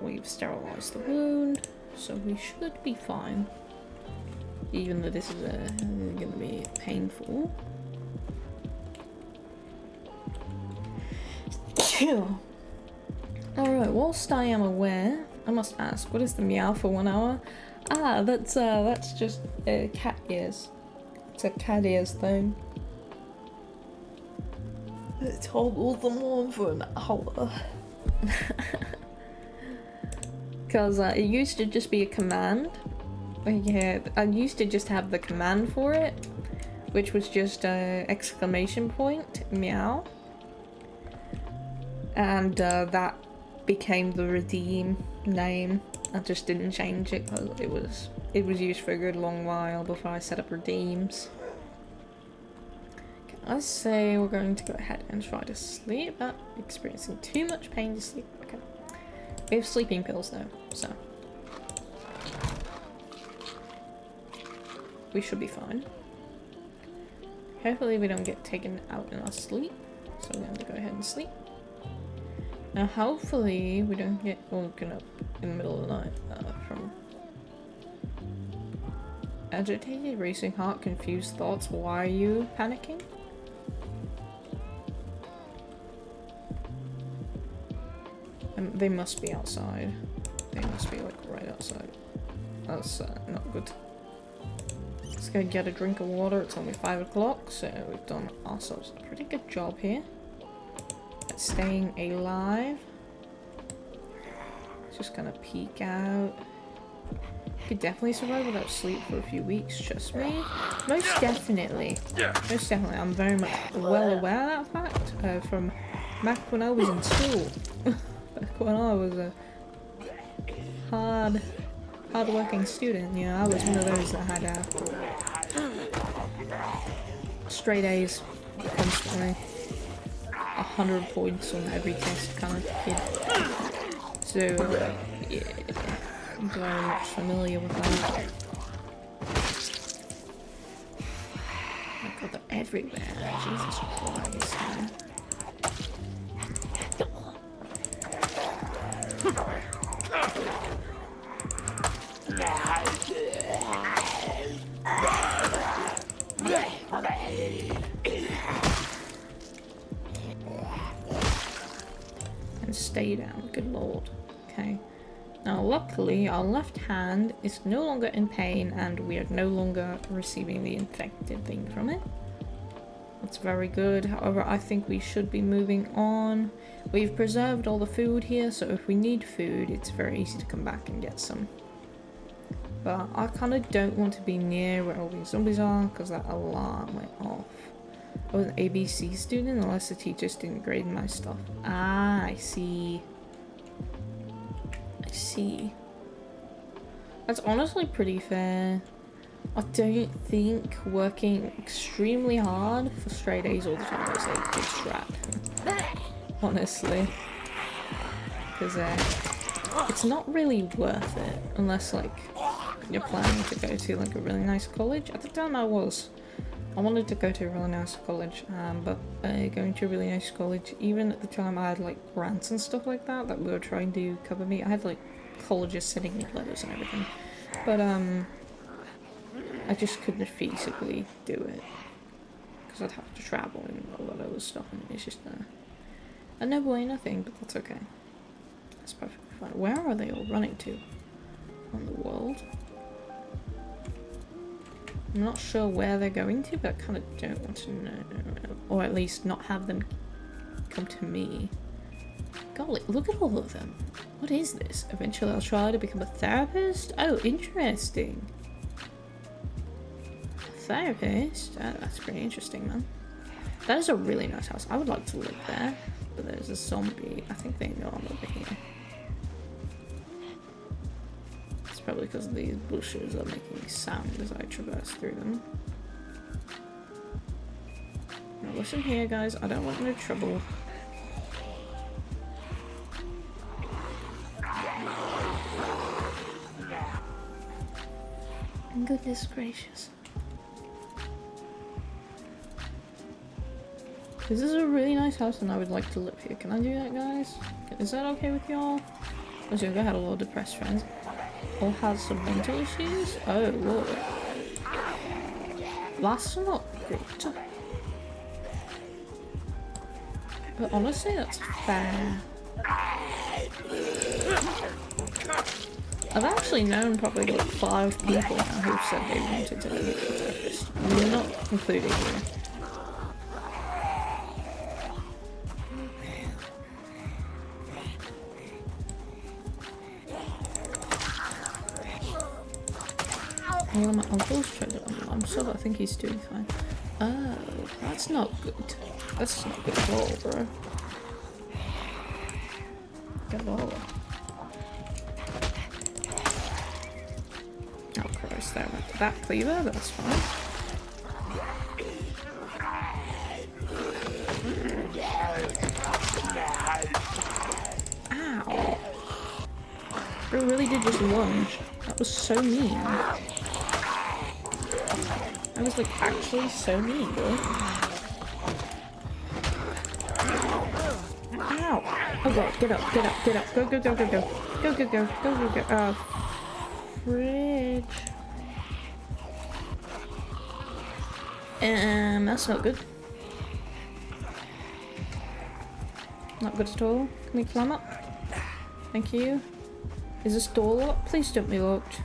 A: we've sterilized the wound, so we should be fine. Even though this is going to be painful. Alright, whilst I am aware, I must ask, what is the meow for 1 hour? Ah, that's just cat ears. It's a cat ears thing. Toggle them on for an hour. Because it used to just be a command. Yeah, I used to just have the command for it, which was just exclamation point, meow. And that became the redeem name. I just didn't change it because it was used for a good long while before I set up redeems. I say we're going to go ahead and try to sleep. Experiencing too much pain to sleep. Okay. We have sleeping pills though, so we should be fine. Hopefully we don't get taken out in our sleep. So we're going to go ahead and sleep. Now hopefully we don't get woken up in the middle of the night from agitated, racing heart, confused thoughts. Why are you panicking? They must be outside. They must be like right outside. That's not good. Let's go get a drink of water. It's only 5 o'clock, so we've done ourselves a pretty good job here at staying alive. Just gonna peek out. Could definitely survive without sleep for a few weeks, trust me. Most definitely. Most definitely. I'm very much well aware of that fact from back when I was in school. Back when I was a hardworking student. You know, I was one of those that had straight A's constantly. 100 points on every test kind of kid. So, yeah, I'm very much familiar with that. Oh god, they're everywhere. Jesus Christ, man. And stay down, good lord. Okay. Now luckily our left hand is no longer in pain and we are no longer receiving the infected thing from it. That's very good. However, I think we should be moving on. We've preserved all the food here, so if we need food, it's very easy to come back and get some. But I kind of don't want to be near where all these zombies are because that alarm went off. I was an ABC student unless the teachers didn't grade my stuff. Ah, I see. I see. That's honestly pretty fair. I don't think working extremely hard for straight A's all the time is a good strat. Honestly. Because it's not really worth it unless like you're planning to go to like a really nice college. At the time I wanted to go to a really nice college, but going to a really nice college, even at the time I had like grants and stuff like that we were trying to cover me. I had like colleges sending me letters and everything. But I just couldn't feasibly do it because I'd have to travel and all that other stuff, and it's just a no-brainer thing, but that's okay. That's perfectly fine. Where are they all running to? On the world? I'm not sure where they're going to, but I kind of don't want to know. Or at least not have them come to me. Golly, look at all of them. What is this? Eventually I'll try to become a therapist? Oh, interesting. Therapist? Oh, that's pretty interesting, man. That is a really nice house. I would like to live there. But there's a zombie. I think they know I'm over here. It's probably because these bushes are making sound as I traverse through them. Now listen here, guys. I don't want no trouble. Goodness gracious. This is a really nice house and I would like to live here. Can I do that, guys? Is that okay with y'all? I had a lot of depressed friends. All had some mental issues? Oh, lord. That's not good. But honestly, that's fair. I've actually known probably like 5 people now who've said they wanted to be a therapist. We're not including you. One of my uncles tried it on mum, so I think he's doing fine. Oh, that's not good. That's not good at all, bro. At all. Oh Christ, there went that cleaver, that's fine. Ow. Bro really did just lunge. That was so mean. I was like actually so mean, bro. Ow! Oh god, get up, get up, get up. Go, go, go, go, go. Go, go, go, go, go, go. Oh. Fridge. That's not good. Not good at all. Can we climb up? Thank you. Is this door locked? Please don't be locked.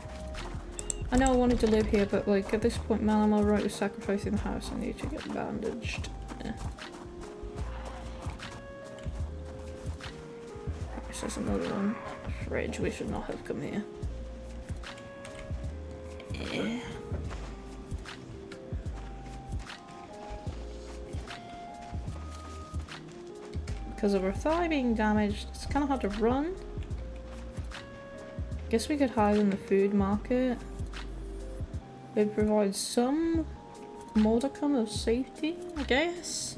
A: I know I wanted to live here, but like at this point, man, I'm alright with sacrificing the house. I need to get bandaged. Yeah. This is another one. Fridge, we should not have come here. Yeah. Because of her thigh being damaged, it's kind of hard to run. Guess we could hide in the food market. It provides some modicum of safety, I guess.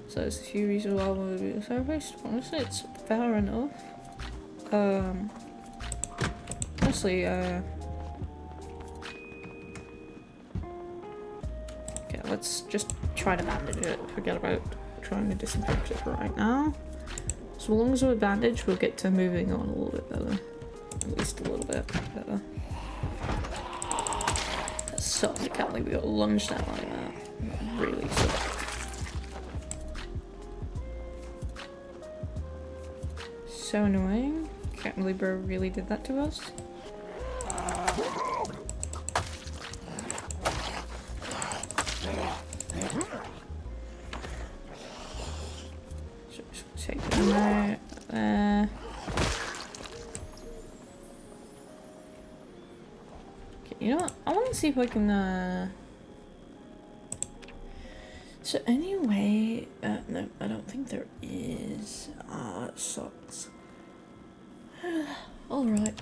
A: So there's a few reasons why we would be serviced. Honestly, it's fair enough. Honestly, okay, let's just try to bandage it. Forget about trying to disinfect it right now. So long as we're bandaged, we'll get to moving on a little bit better. At least a little bit better. That sucked. I can't believe we got lunged out like that. That really sucked. So annoying. Can't believe bro really did that to us. So just take them out there. Okay, you know what? I want to see if I can so anyway, no, I don't think there is. Ah, that sucks. Alright.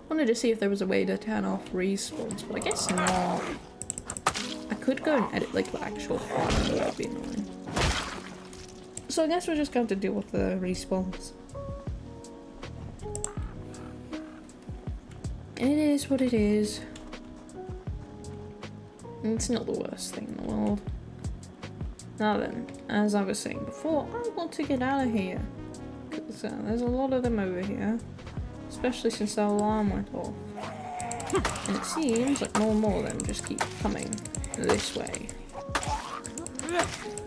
A: Wanted to see if there was a way to turn off respawns, but I guess not. I could go and edit like the actual farm, but that would be annoying. So I guess we're just going to deal with the respawns. It is what it is. It's not the worst thing in the world. Now then, as I was saying before, I want to get out of here. Because there's a lot of them over here. Especially since the alarm went off. And it seems like more and more of them just keep coming this way.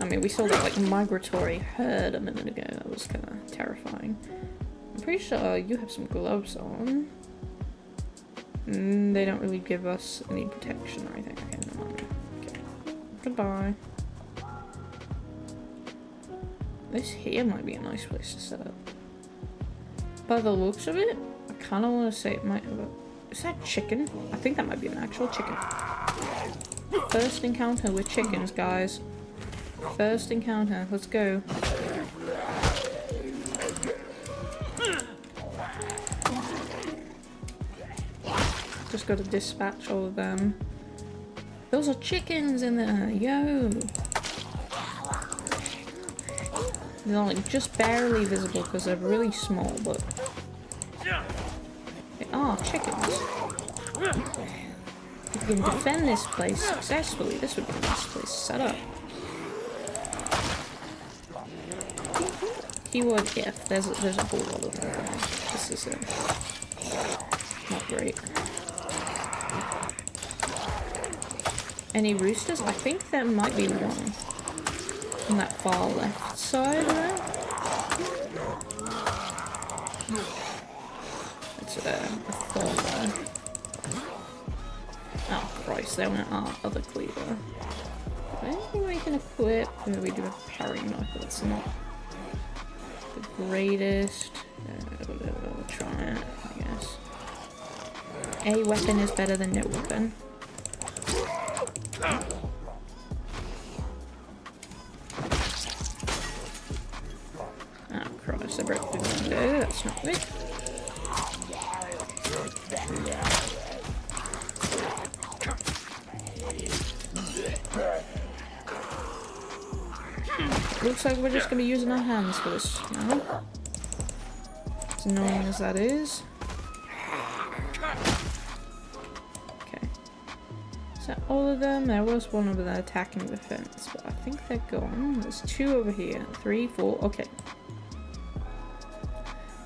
A: I mean, we saw that like migratory herd a minute ago. That was kind of terrifying. I'm pretty sure you have some gloves on. They don't really give us any protection or anything. Okay, no mind. Okay. Goodbye. This here might be a nice place to set up. By the looks of it, I kind of want to say it might have a... Is that chicken? I think that might be an actual chicken. First encounter with chickens, guys. First encounter. Let's go. Just got to dispatch all of them. Those are chickens in there. Yo. They're like just barely visible because they're really small, but they are chickens. If we can defend this place successfully, this would be a nice place to set up. Keyword if. There's a whole lot of them. This is not great. Any roosters? I think there might be one on that far left side there. It's a thorn there. Oh Christ, there went our other cleaver. Anything we can equip? Maybe we do a parrying knife, but it's not the greatest. We'll try it, I guess. A weapon is better than no weapon. Oh Christ, I broke the window, that's not good. Looks like we're just gonna be using our hands for this now. As annoying as that is. Okay. Is that all of them? There was one over there attacking the fence, but I think they're gone. There's two over here. 3, 4, okay.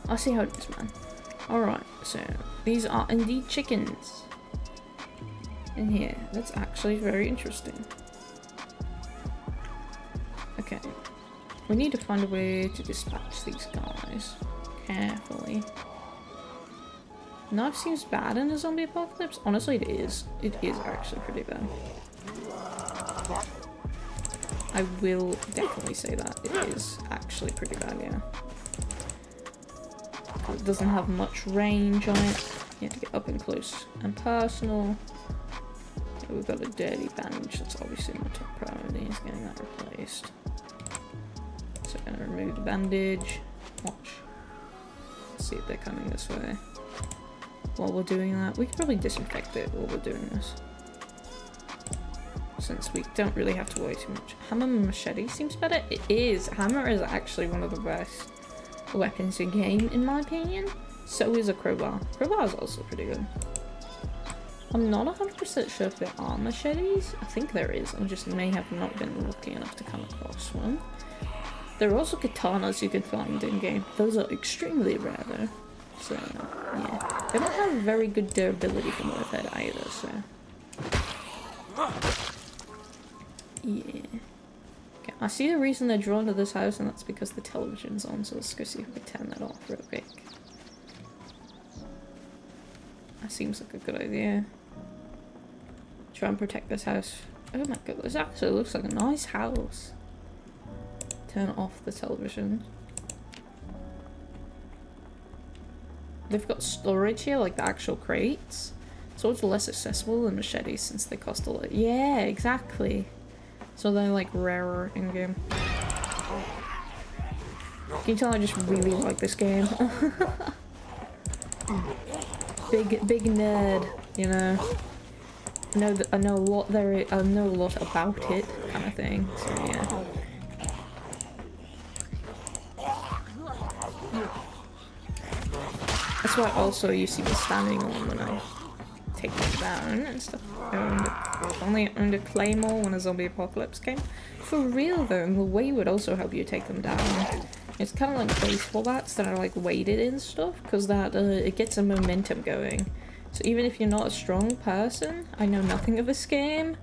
A: I'll see how it is, man. Alright, so these are indeed chickens in here. That's actually very interesting. Okay. We need to find a way to dispatch these guys carefully. Knife seems bad in a zombie apocalypse. Honestly, it is. It is actually pretty bad. I will definitely say that. It is actually pretty bad, yeah. It doesn't have much range on it. You have to get up and close and personal. Okay, we've got a dirty bandage. That's obviously my top priority, is getting that replaced. So I'm gonna remove the bandage. Watch. Let's see if they're coming this way. while we're doing that. We could probably disinfect it while we're doing this, since we don't really have to worry too much. Hammer and machete seems better. It is. Hammer is actually one of the best weapons in game, in my opinion. So is a crowbar. Crowbar is also pretty good. I'm not 100% sure if there are machetes. I think there is. I just may have not been lucky enough to come across one. There are also katanas you can find in game. Those are extremely rare though. So, yeah. They don't have very good durability from what I've heard either, so. Yeah. Okay, I see the reason they're drawn to this house, and that's because the television's on, so let's go see if we can turn that off real quick. That seems like a good idea. Try and protect this house. Oh my god, this actually looks like a nice house. Turn off the television. They've got storage here, like the actual crates. So it's less accessible than machetes since they cost a lot. Yeah, exactly. So they're like rarer in game. Can you tell I just really like this game? big nerd, you know. I know a lot I know a lot about it, kind of thing. So yeah. That's why also you see me standing on when I take them down and stuff. I only owned a claymore when a zombie apocalypse came. For real though, the way would also help you take them down. It's kind of like baseball bats that are like weighted and stuff, because that it gets a momentum going. So even if you're not a strong person, I know nothing of this game.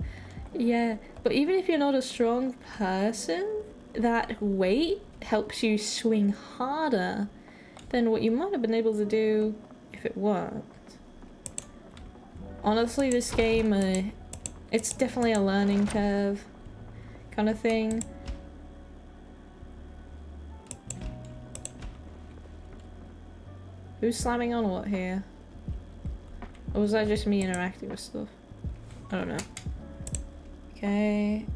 A: Yeah, but even if you're not a strong person, that weight helps you swing harder than what you might have been able to do if it weren't. Honestly, this game, it's definitely a learning curve kind of thing. Who's slamming on what here? Or was that just me interacting with stuff? I don't know. Okay.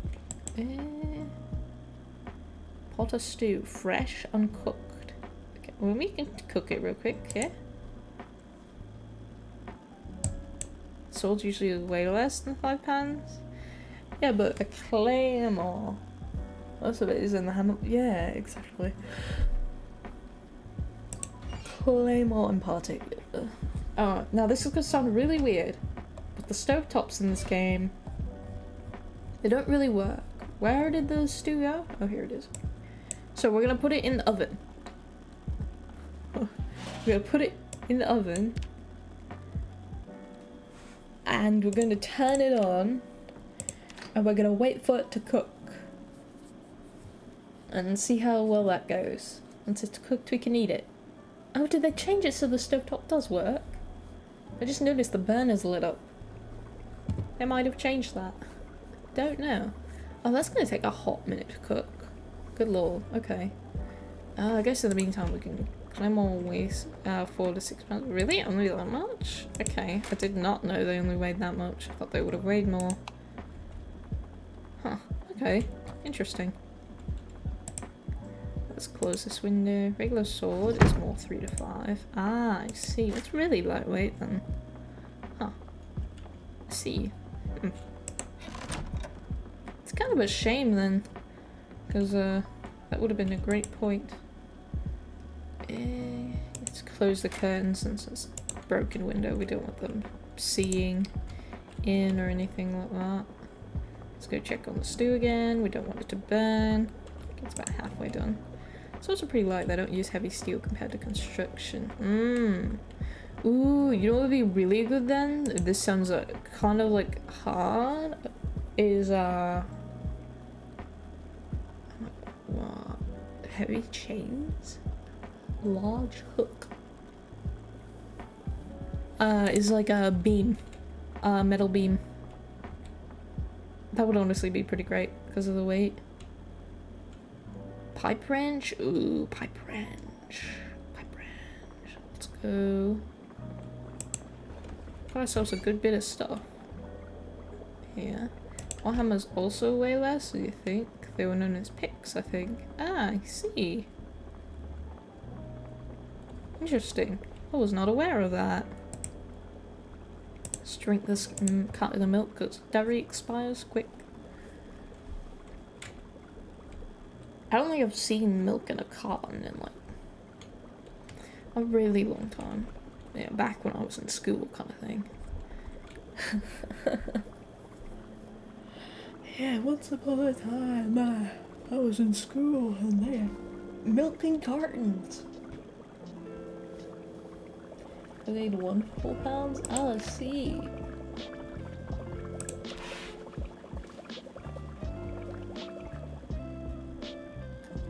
A: Pot of stew. Fresh, uncooked. Okay, well, we can cook it real quick, yeah? Swords usually way less than 5 pounds. Yeah, but a claymore. Most of it is in the hammer. Yeah, exactly. Claymore and particular. Oh, now this is gonna sound really weird, but the stovetops in this game, they don't really work. Where did the stew go? Oh, here it is. So we're gonna put it in the oven. We're gonna put it in the oven. And we're going to turn it on, and we're going to wait for it to cook and see how well that goes. Once it's cooked, we can eat it. Oh, did they change it so the stovetop does work? I just noticed the burner's lit up. They might have changed that. Don't know. Oh, that's going to take a hot minute to cook. Good lord. Okay. I guess in the meantime we can Claymore weighs 4 to 6 pounds. Really? Only that much? Okay. I did not know they only weighed that much. I thought they would have weighed more. Huh. Okay. Interesting. Let's close this window. Regular sword is more 3 to 5. Ah, I see. It's really lightweight then. Huh. I see. It's kind of a shame then. Because that would have been a great point. Let's close the curtains since it's a broken window. We don't want them seeing in or anything like that. Let's go check on the stew again. We don't want it to burn. I think it's about halfway done. It's also pretty light. They don't use heavy steel compared to construction. Ooh, you know what would be really good then? This sounds kind of like hard. Is what? Heavy chains? Large hook. Is like a beam. Metal beam. That would honestly be pretty great because of the weight. Pipe wrench? Ooh, pipe wrench. Pipe wrench. Let's go. Got ourselves a good bit of stuff. Here. Warhammers also weigh less, do you think? They were known as picks, I think. Ah, I see. Interesting. I was not aware of that. Let's drink this carton of milk because dairy expires quick. I don't think I've seen milk in a carton in like a really long time. Yeah, back when I was in school kind of thing. Yeah, once upon a time I was in school and they had milk in cartons. I need 1 full pounds. Oh, I see.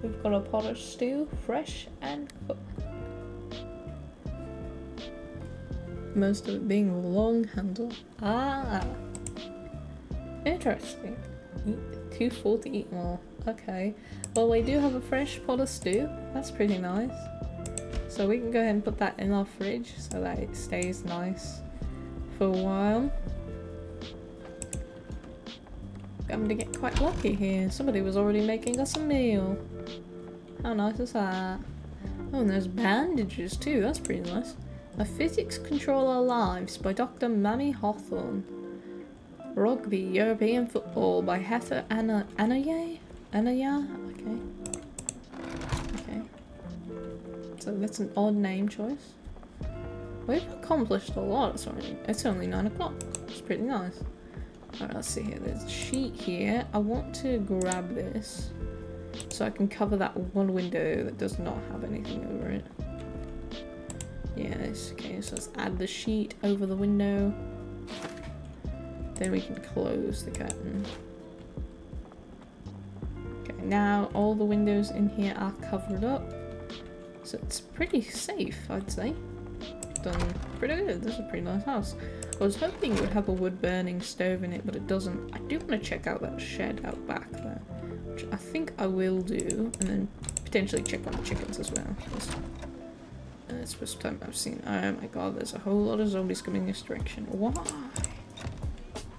A: We've got a pot of stew, fresh and cooked. Most of it being long handle. Ah, interesting. 240 more. Okay. Well, we do have a fresh pot of stew. That's pretty nice. So we can go ahead and put that in our fridge so that it stays nice for a while. I'm gonna get quite lucky here. Somebody was already making us a meal. How nice is that? Oh, and there's bandages too. That's pretty nice. A Physics Control Our Lives by Dr. Mamie Hawthorne. Rugby, European Football by Heather Anaya? Okay. Okay. So that's an odd name choice. We've accomplished a lot. It's only 9 o'clock. It's pretty nice. Alright, let's see here. There's a sheet here. I want to grab this so I can cover that one window that does not have anything over it. Yes, okay, so let's add the sheet over the window. Then we can close the curtain. Okay, now all the windows in here are covered up. So it's pretty safe, I'd say. Done pretty good. This is a pretty nice house. I was hoping it would have a wood burning stove in it, but it doesn't. I do want to check out that shed out back there, which I think I will do, and then potentially check on the chickens as well. It's the first time I've seen. Oh my god, there's a whole lot of zombies coming this direction. Why?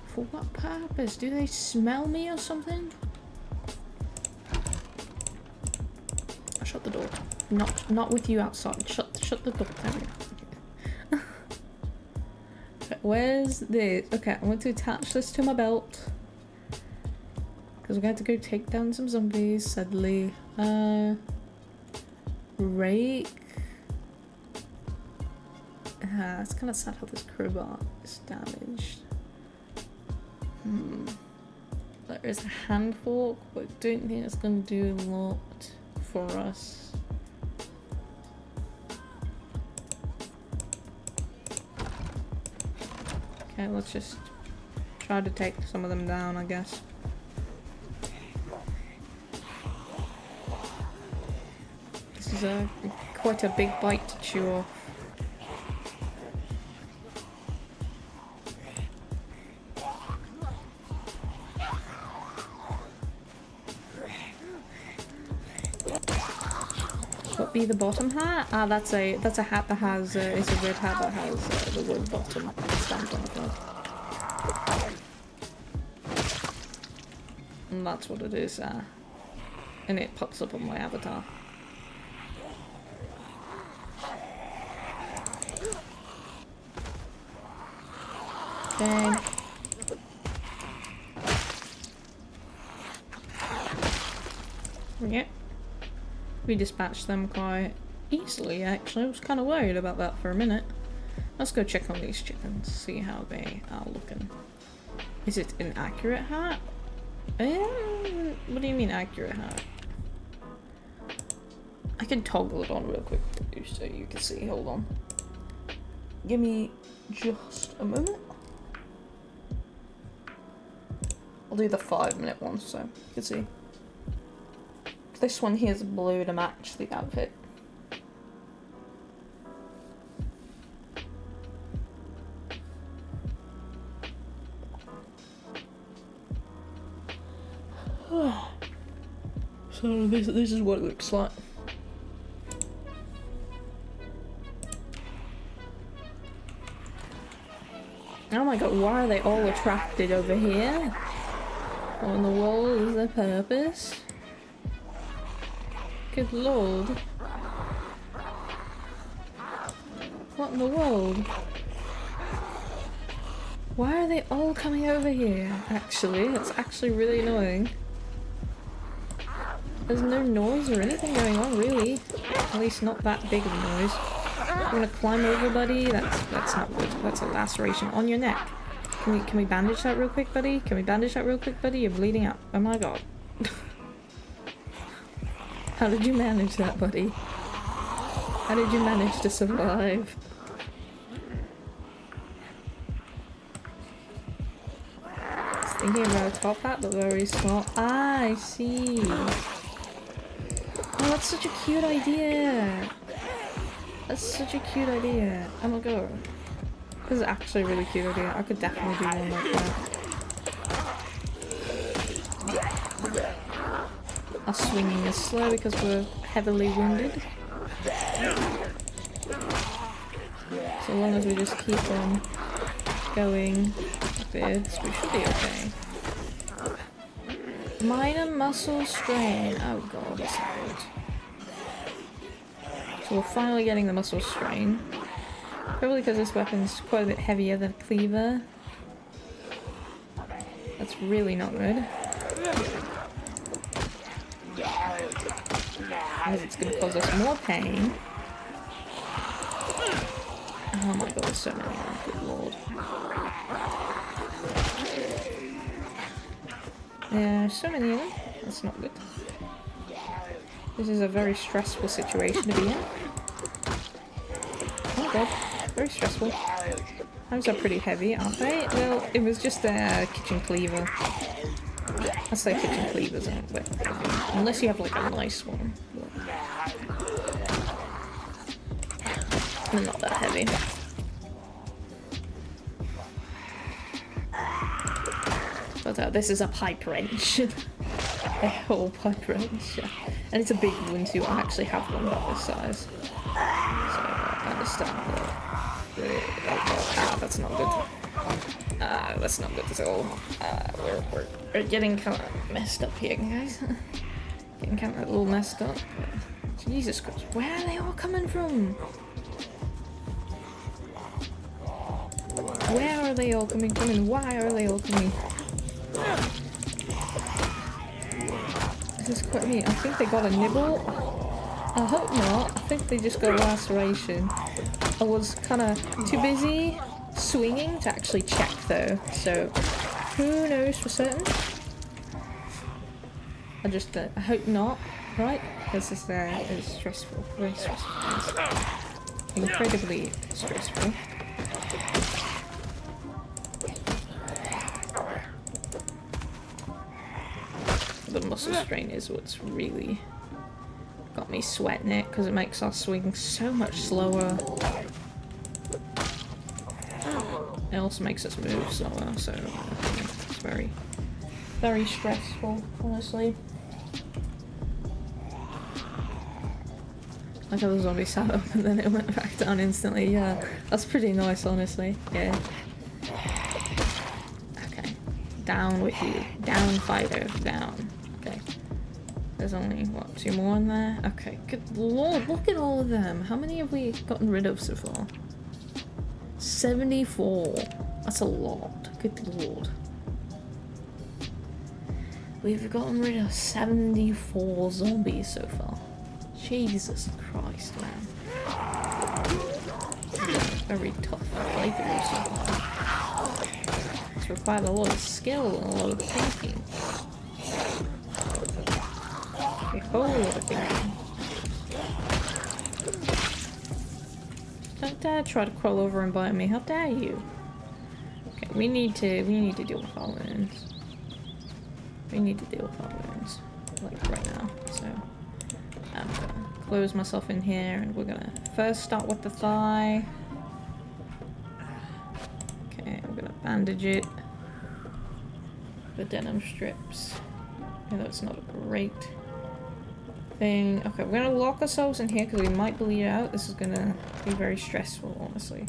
A: For what purpose? Do they smell me or something? Shut the door. Not with you outside. Shut the door. There we go. Okay, where's this? Okay, I want to attach this to my belt because we're going to go take down some zombies. Sadly, rake. It's kind of sad how this crowbar is damaged. There is a hand fork, but I don't think it's going to do a lot for us. Okay, let's just try to take some of them down, I guess. This is quite a big bite to chew off. What be the bottom hat? Ah, that's a hat that has it's a red hat that has the word bottom stamped on the front. And that's what it is. And it pops up on my avatar. Okay. Yeah. We dispatched them quite easily, actually. I was kind of worried about that for a minute. Let's go check on these chickens, see how they are looking. Is it an accurate hat? What do you mean accurate hat? I can toggle it on real quick for you so you can see. Hold on. Give me just a moment. I'll do the 5-minute one so you can see. This one here is blue to match the outfit. So this is what it looks like. Oh my god, why are they all attracted over here? What in the world is their purpose? Good lord. What in the world? Why are they all coming over here? Actually, that's actually really annoying. There's no noise or anything going on, really. At least not that big of a noise. I'm gonna climb over, buddy. That's not good. That's a laceration on your neck. Can we bandage that real quick, buddy? Can we bandage that real quick, buddy? You're bleeding out. Oh my god. How did you manage that, buddy? How did you manage to survive? Thinking about a top hat, but very small. Ah, I see. Oh, that's such a cute idea. That's such a cute idea. Oh my god. This is actually a really cute idea. I could definitely do one like that. Our swinging is slow because we're heavily wounded. So long as we just keep on going upwards, we should be okay. Minor muscle strain. Oh god, that's not good. So we're finally getting the muscle strain. Probably because this weapon's quite a bit heavier than a cleaver. That's really not good. Because it's going to cause us more pain. Oh my god, there's so many of them. Good lord. Yeah, so many of them. That's not good. This is a very stressful situation to be in. Oh god, very stressful. Those are pretty heavy, aren't they? Well, it was just a kitchen cleaver. I say kitchen cleavers aren't they? Unless you have like a nice one. They're not that heavy. But this is a pipe wrench. A whole pipe wrench. And it's a big one too. I actually have one about this size. So I understand that. That's not good. That's not good at all. We're getting kind of messed up here, guys. Getting kind of a little messed up. Jesus Christ, where are they all coming from? Where are they all coming from and why are they all coming? This is quite neat. I think they got a nibble. I hope not. I think they just got a laceration. I was kind of too busy swinging to actually check though, so who knows for certain. I hope not, right? Because this is stressful, very stressful. Incredibly stressful. The muscle strain is what's really got me sweating it because it makes our swing so much slower. It also makes us move slower, so it's very, very stressful, honestly. Like how the zombie sat up and then it went back down instantly. Yeah, that's pretty nice, honestly. Yeah. Okay. Down with you. Down, fighter. Down. Okay. There's only, what, 2 more in there? Okay. Good lord, look at all of them. How many have we gotten rid of so far? 74. That's a lot. Good lord. We've gotten rid of 74 zombies so far. Jesus Christ, man. Very tough playthrough so far. It's required a lot of skill and a lot of thinking. A whole lot of thinking. Don't dare try to crawl over and bite me. How dare you? Okay, we need to deal with our wounds. We need to deal with our wounds. Like right now. So I'm gonna close myself in here and we're gonna first start with the thigh. Okay, I'm gonna bandage it. The denim strips. Yeah, that's not a great thing. Okay, we're gonna lock ourselves in here because we might bleed out. This is gonna be very stressful, honestly.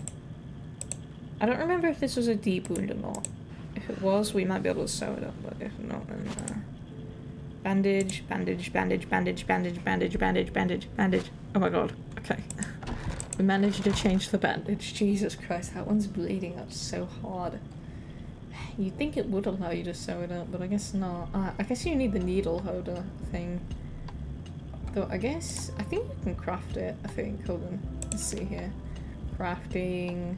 A: I don't remember if this was a deep wound or not. If it was, we might be able to sew it up, but if not, then bandage, bandage, bandage, bandage, bandage, bandage, bandage, bandage, bandage. Oh my god, okay. We managed to change the bandage. Jesus Christ, that one's bleeding out so hard. You'd think it would allow you to sew it up, but I guess not. I guess you need the needle holder thing. Though I think you can craft it, I think. Hold on. Let's see here. Crafting.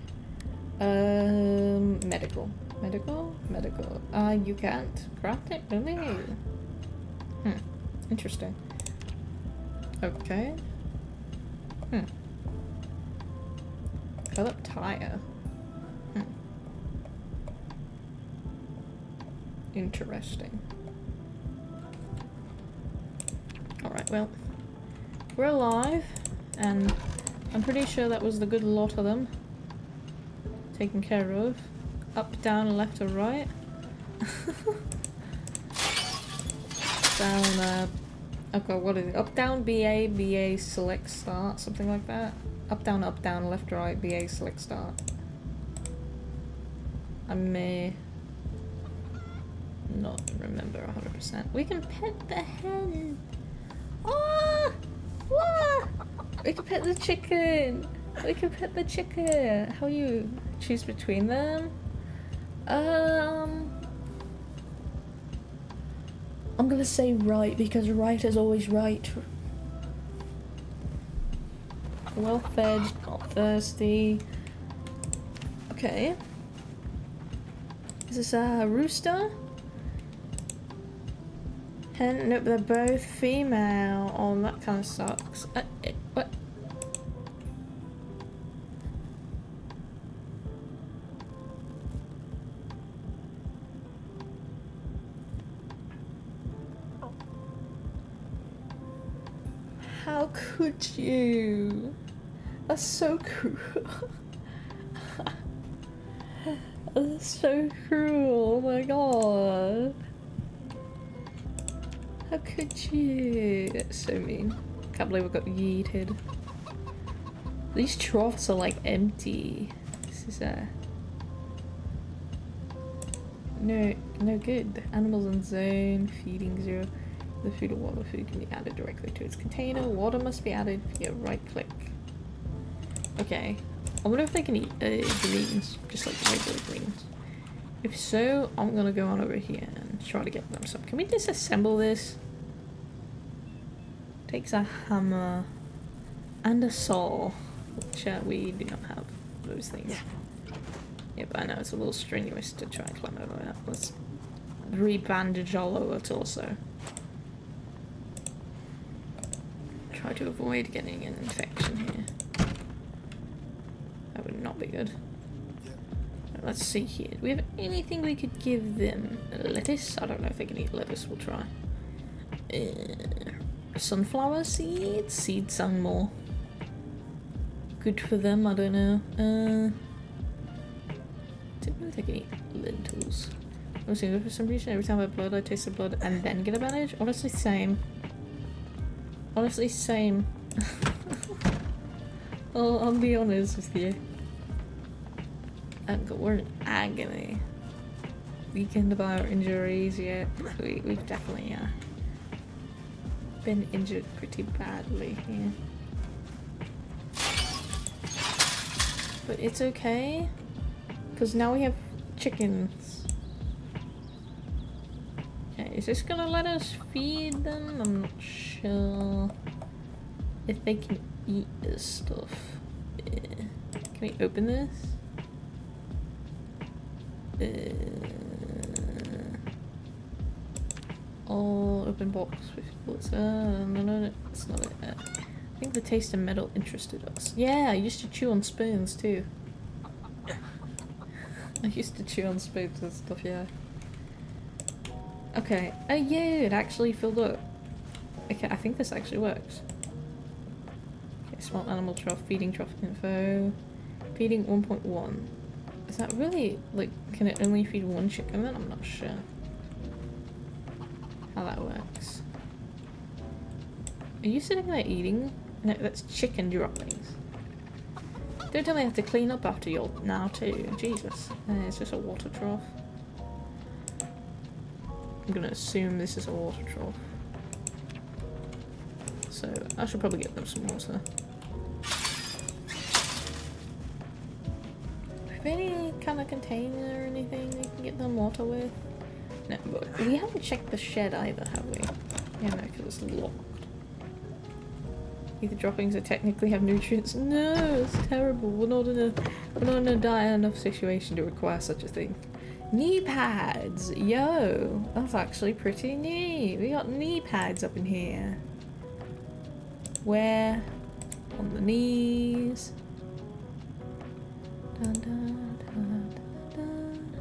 A: Medical. Medical? Medical. You can't craft it, really? Interesting. Okay. Fill up tire. Interesting. Alright, well, we're alive, and I'm pretty sure that was the good lot of them taken care of. Up, down, left, or right. Down, okay, what is it? Up, down, BA, BA, select, start, something like that. Up, down, left, right, BA, select, start. I may not remember 100%. We can pet the hen! Oh! What? We can pet the chicken! We can pet the chicken! How you choose between them? I'm gonna say right, because right is always right. Well fed, not thirsty. Okay. Is this a rooster? Hen? Nope, they're both female. Oh, that kind of sucks. What? How could you? That's so cruel. That's so cruel. Oh my god. How could you? That's so mean. Can't believe I got yeeted. These troughs are like empty. This is no good. Animals in zone, feeding 0. The food or water food can be added directly to its container. Water must be added via right click. Okay. I wonder if they can eat greens, just like regular greens. If so, I'm gonna go on over here and try to get them some. Can we disassemble this? Takes a hammer and a saw, which we do not have those things. Yep, I know it's a little strenuous to try and climb over that. Let's re-bandage all over torso. Try to avoid getting an infection here. That would not be good. Let's see here. Do we have anything we could give them? Lettuce? I don't know if they can eat lettuce. We'll try. Sunflower seeds? Seeds sound more good for them. I don't know. Didn't know they can eat lentils. I was for some reason every time I have blood, I taste the blood and then get a bandage. Honestly, same. Honestly, same. I'll be honest with you. We're in agony. Weakened by our injuries, yeah. We've definitely been injured pretty badly here. But it's okay, because now we have chickens. Okay, is this gonna let us feed them? I'm not sure if they can eat this stuff. Can we open this? All open box with bullets. No, that's not it. I think the taste of metal interested us. Yeah, I used to chew on spoons too. I used to chew on spoons and stuff, yeah. Okay. Oh yeah, it actually filled up. Okay, I think this actually works. Okay, small animal trough, feeding trough info. Feeding 1.1. Is that really, like, can it only feed one chicken then? I'm not sure how that works. Are you sitting there eating? No, that's chicken droppings. Don't tell me I have to clean up after you now too. Jesus. It's just a water trough. I'm gonna assume this is a water trough. So I should probably get them some water. Any kind of container or anything we can hit them water with? No, but we haven't checked the shed either, have we? Yeah, no, because it's locked. Either droppings that technically have nutrients. No, it's terrible. We're not in a dire enough situation to require such a thing. Knee pads! Yo! That's actually pretty neat. We got knee pads up in here. Where? On the knees. Dun, dun, dun, dun, dun.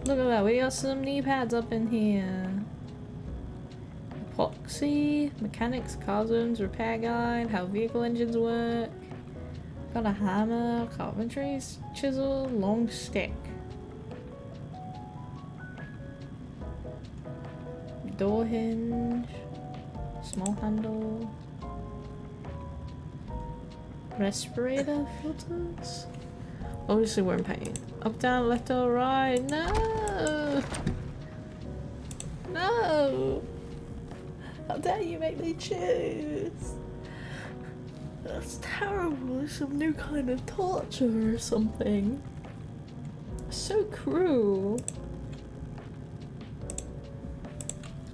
A: Look at that, we got some knee pads up in here. Epoxy, mechanics, car zones, repair guide, how vehicle engines work. Got a hammer, carpentry chisel, long stick. Door hinge, small handle. Respirator filters? Obviously we're in pain. Up, down, left or right? No! No! How dare you make me choose? That's terrible. It's some new kind of torture or something. So cruel.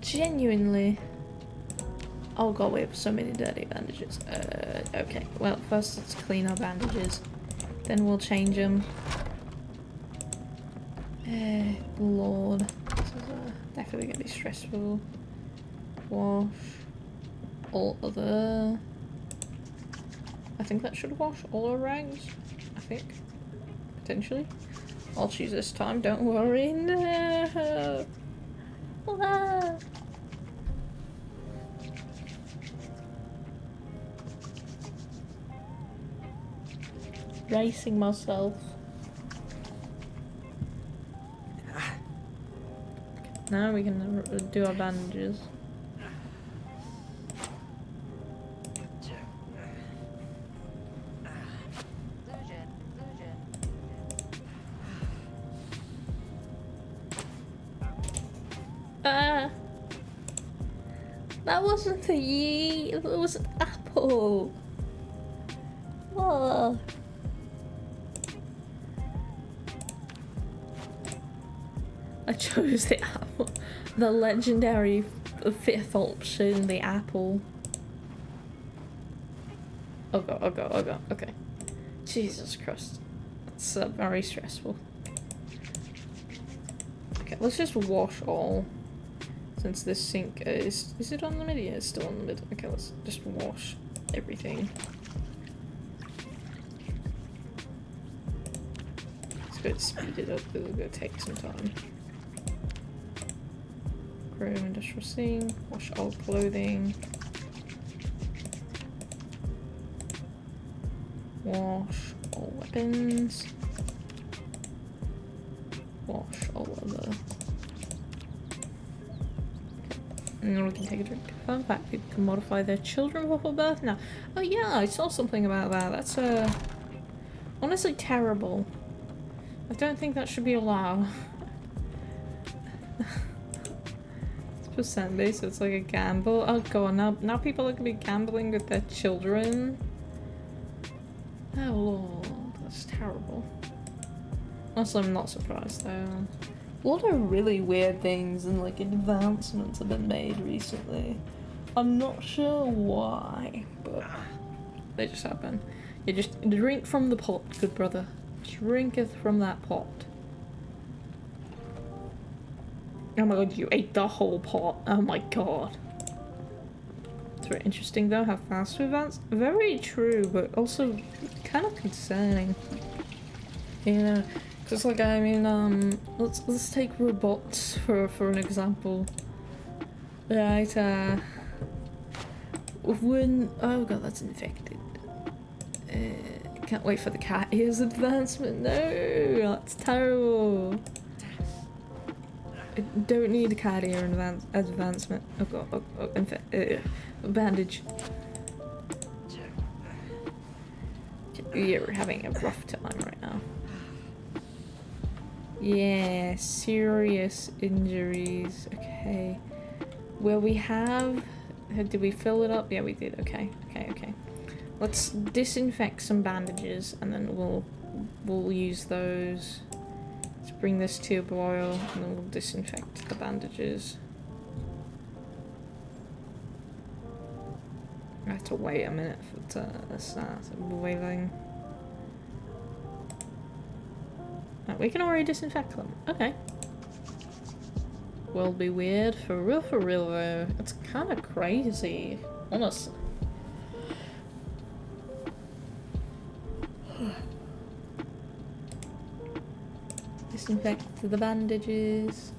A: Genuinely. Oh god, we have so many dirty bandages. Okay. Well, first let's clean our bandages. Then we'll change them. Lord. This is definitely gonna be stressful. Wash. All other... I think that should wash all our rags. I think. Potentially. I'll choose this time, don't worry. No! Ah. Racing myself. Now we can do our bandages. Ah! That wasn't a yeet, it was an apple. Oh. I chose the apple. The legendary fifth option, the apple. Oh god, oh god, oh god, okay. Jesus Christ. That's very stressful. Okay, let's just wash all. Since this sink is it on the mid? Yeah, it's still on the mid. Okay, let's just wash everything. Let's go speed it up, it'll go take some time. Chrome industrial sink, wash all clothing. Wash all weapons. Wash all other. And then we can take a drink. Fun fact, people can modify their children before birth now. Oh yeah, I saw something about that. That's honestly terrible. I don't think that should be allowed. It's percent based, so it's like a gamble. Oh god, now people are gonna be gambling with their children. Oh lord, that's terrible. Also, I'm not surprised though. A lot of really weird things and like advancements have been made recently. I'm not sure why, but they just happen. You just drink from the pot, good brother. Drinketh from that pot. Oh my god, you ate the whole pot. Oh my god. It's very interesting though how fast we advance. Very true, but also kind of concerning. You know. Because like, I mean, let's take robots for an example. Right, when, oh god, that's infected. Can't wait for the cat ears advancement. No, that's terrible. I don't need a cat ear advancement. Oh god, bandage. You're having a rough time right now. Yeah, serious injuries. Okay. Will we have... Did we fill it up? Yeah, we did. Okay. Okay. Let's disinfect some bandages and then we'll use those. Let's bring this to a boil and then we'll disinfect the bandages. I have to wait a minute for it to start boiling. Oh, we can already disinfect them. Okay. Will be weird. For real though. It's kind of crazy. Honestly. Disinfect the bandages.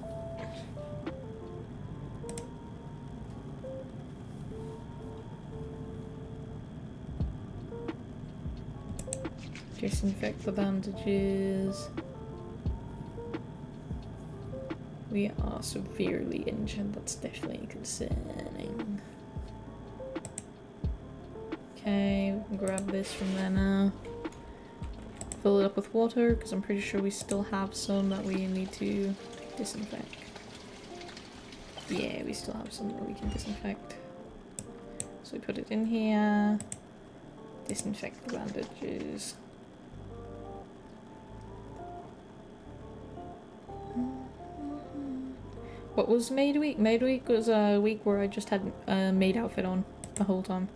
A: Disinfect the bandages. We are severely injured. That's definitely concerning. Okay, we can grab this from there now. Fill it up with water, because I'm pretty sure we still have some that we need to disinfect. Yeah, we still have some that we can disinfect. So we put it in here. Disinfect the bandages. What was Maid Week? Maid Week was a week where I just had a maid outfit on the whole time.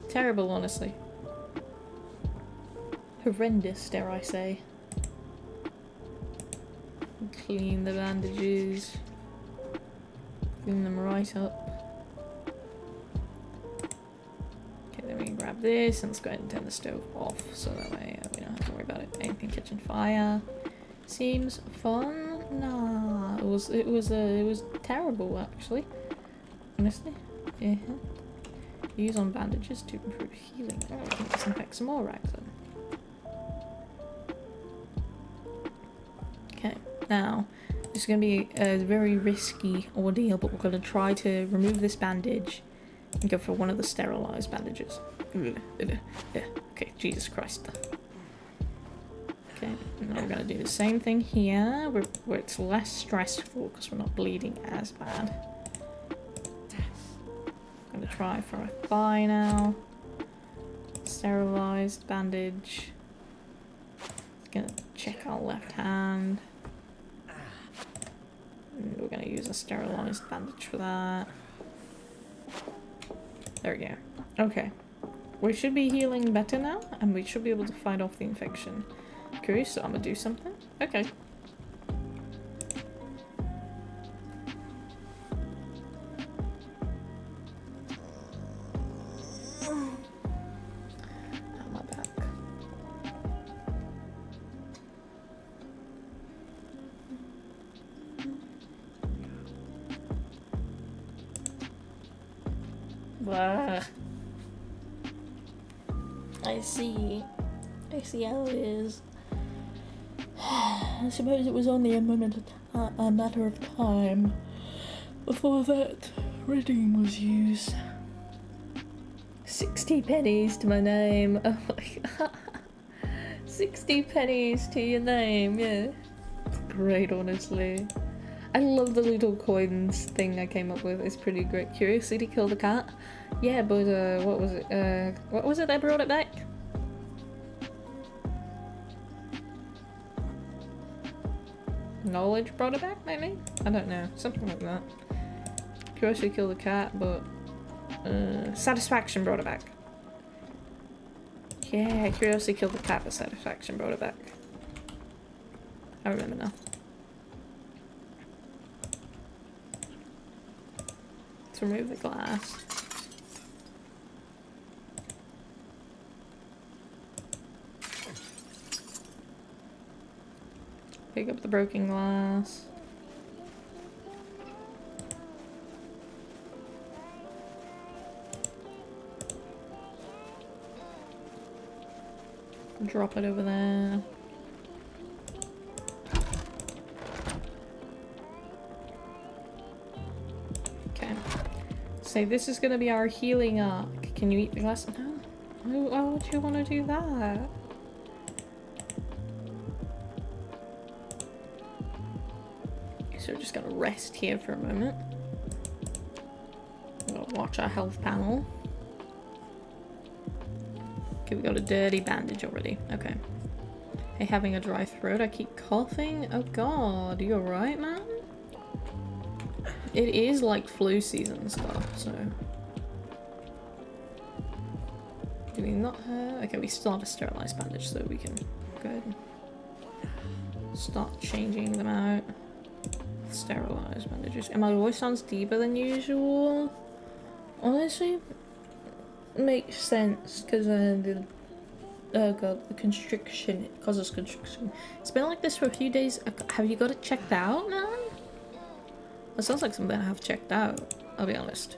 A: Terrible, honestly. Horrendous, dare I say. Clean the bandages. Clean them right up. Okay, then we can grab this and let's go ahead and turn the stove off so that way we don't have to worry about it. Anything catching fire. Seems fun? Nah, it was terrible actually. Honestly. Yeah. Use on bandages to improve healing. Oh, we can disinfect some more rags then. Okay, now this is going to be a very risky ordeal, but we're going to try to remove this bandage and go for one of the sterilized bandages. Okay, Jesus Christ. Okay, now we're going to do the same thing here, where it's less stressful because we're not bleeding as bad. I'm going to try for a thigh now. Sterilized bandage. Going to check our left hand. And we're going to use a sterilized bandage for that. There we go. Okay. We should be healing better now, and we should be able to fight off the infection. Curious, so I'm going to do something. Okay. My back. Blah. I see how it is. I suppose it was only a matter of time before that reading was used. 60 pennies to my name. Oh my god. 60 pennies to your name, yeah. It's great, honestly. I love the little coins thing I came up with. It's pretty great. Curiosity kill the cat? Yeah, but what was it that brought it back? Knowledge brought it back, maybe? I don't know. Something like that. Curiosity killed the cat, but satisfaction brought it back. Yeah, curiosity killed the cat, but satisfaction brought it back. I remember now. Let's remove the glass. Pick up the broken glass. Drop it over there. Okay. So this is gonna be our healing arc. Can you eat the glass? No. Why would you want to do that? So we're just gonna rest here for a moment. We're gonna watch our health panel. Okay, we got a dirty bandage already. Okay. Hey, having a dry throat, I keep coughing. Oh god, you alright, man? It is like flu season stuff, so... Do we not have... Okay, we still have a sterilized bandage, so we can go ahead and start changing them out. Sterilized bandages. And my voice sounds deeper than usual. Honestly, makes sense, because the... Oh god, the constriction. It causes constriction. It's been like this for a few days. Have you got it checked out, man? That sounds like something I have checked out, I'll be honest.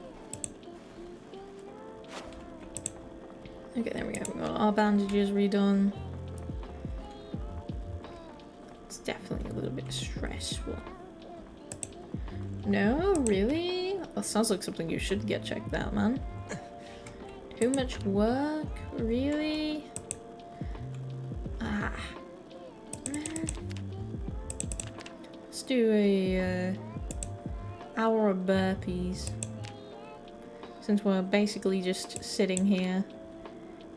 A: Okay, there we go. We got our bandages redone. It's definitely a little bit stressful. No, really? That sounds like something you should get checked out, man. Too much work? Really? Ah. Man. Let's do a hour of burpees. Since we're basically just sitting here.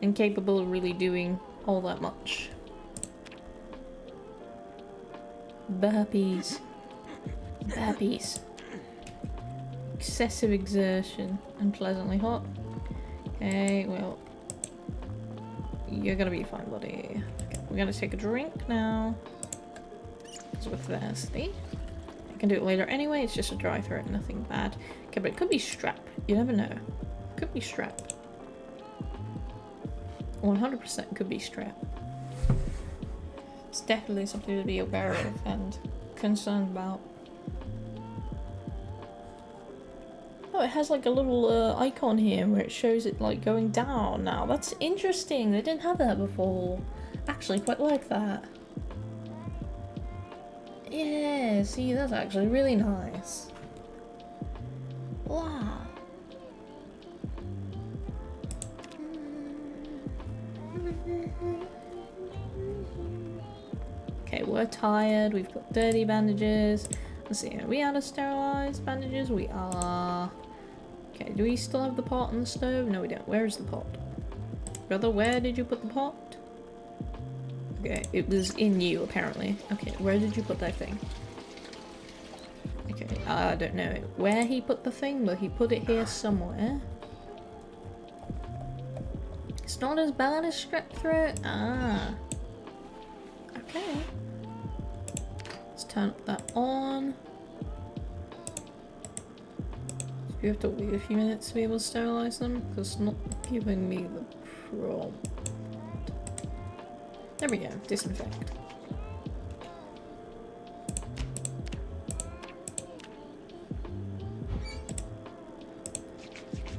A: Incapable of really doing all that much. Burpees. Burpees. Excessive exertion. Unpleasantly hot. Okay, well. You're gonna be fine, buddy. Okay, we're gonna take a drink now. Because we're thirsty. I can do it later anyway, it's just a dry throat, nothing bad. Okay, but it could be strep. You never know. Could be strep. 100% could be strep. It's definitely something to be aware of and concerned about. Oh, it has like a little icon here where it shows it like going down now. That's interesting. They didn't have that before. Actually, quite like that. Yeah, see, that's actually really nice. Wow. Okay, we're tired. We've got dirty bandages. Let's see, are we out of sterilized bandages? We are. Okay, do we still have the pot on the stove? No, we don't. Where is the pot? Brother, where did you put the pot? Okay, it was in you, apparently. Okay, where did you put that thing? Okay, I don't know where he put the thing, but he put it here somewhere. It's not as bad as strep throat. Ah. Okay. Let's turn that on. Do you have to wait a few minutes to be able to sterilize them? Because it's not giving me the prompt. There we go. Disinfect.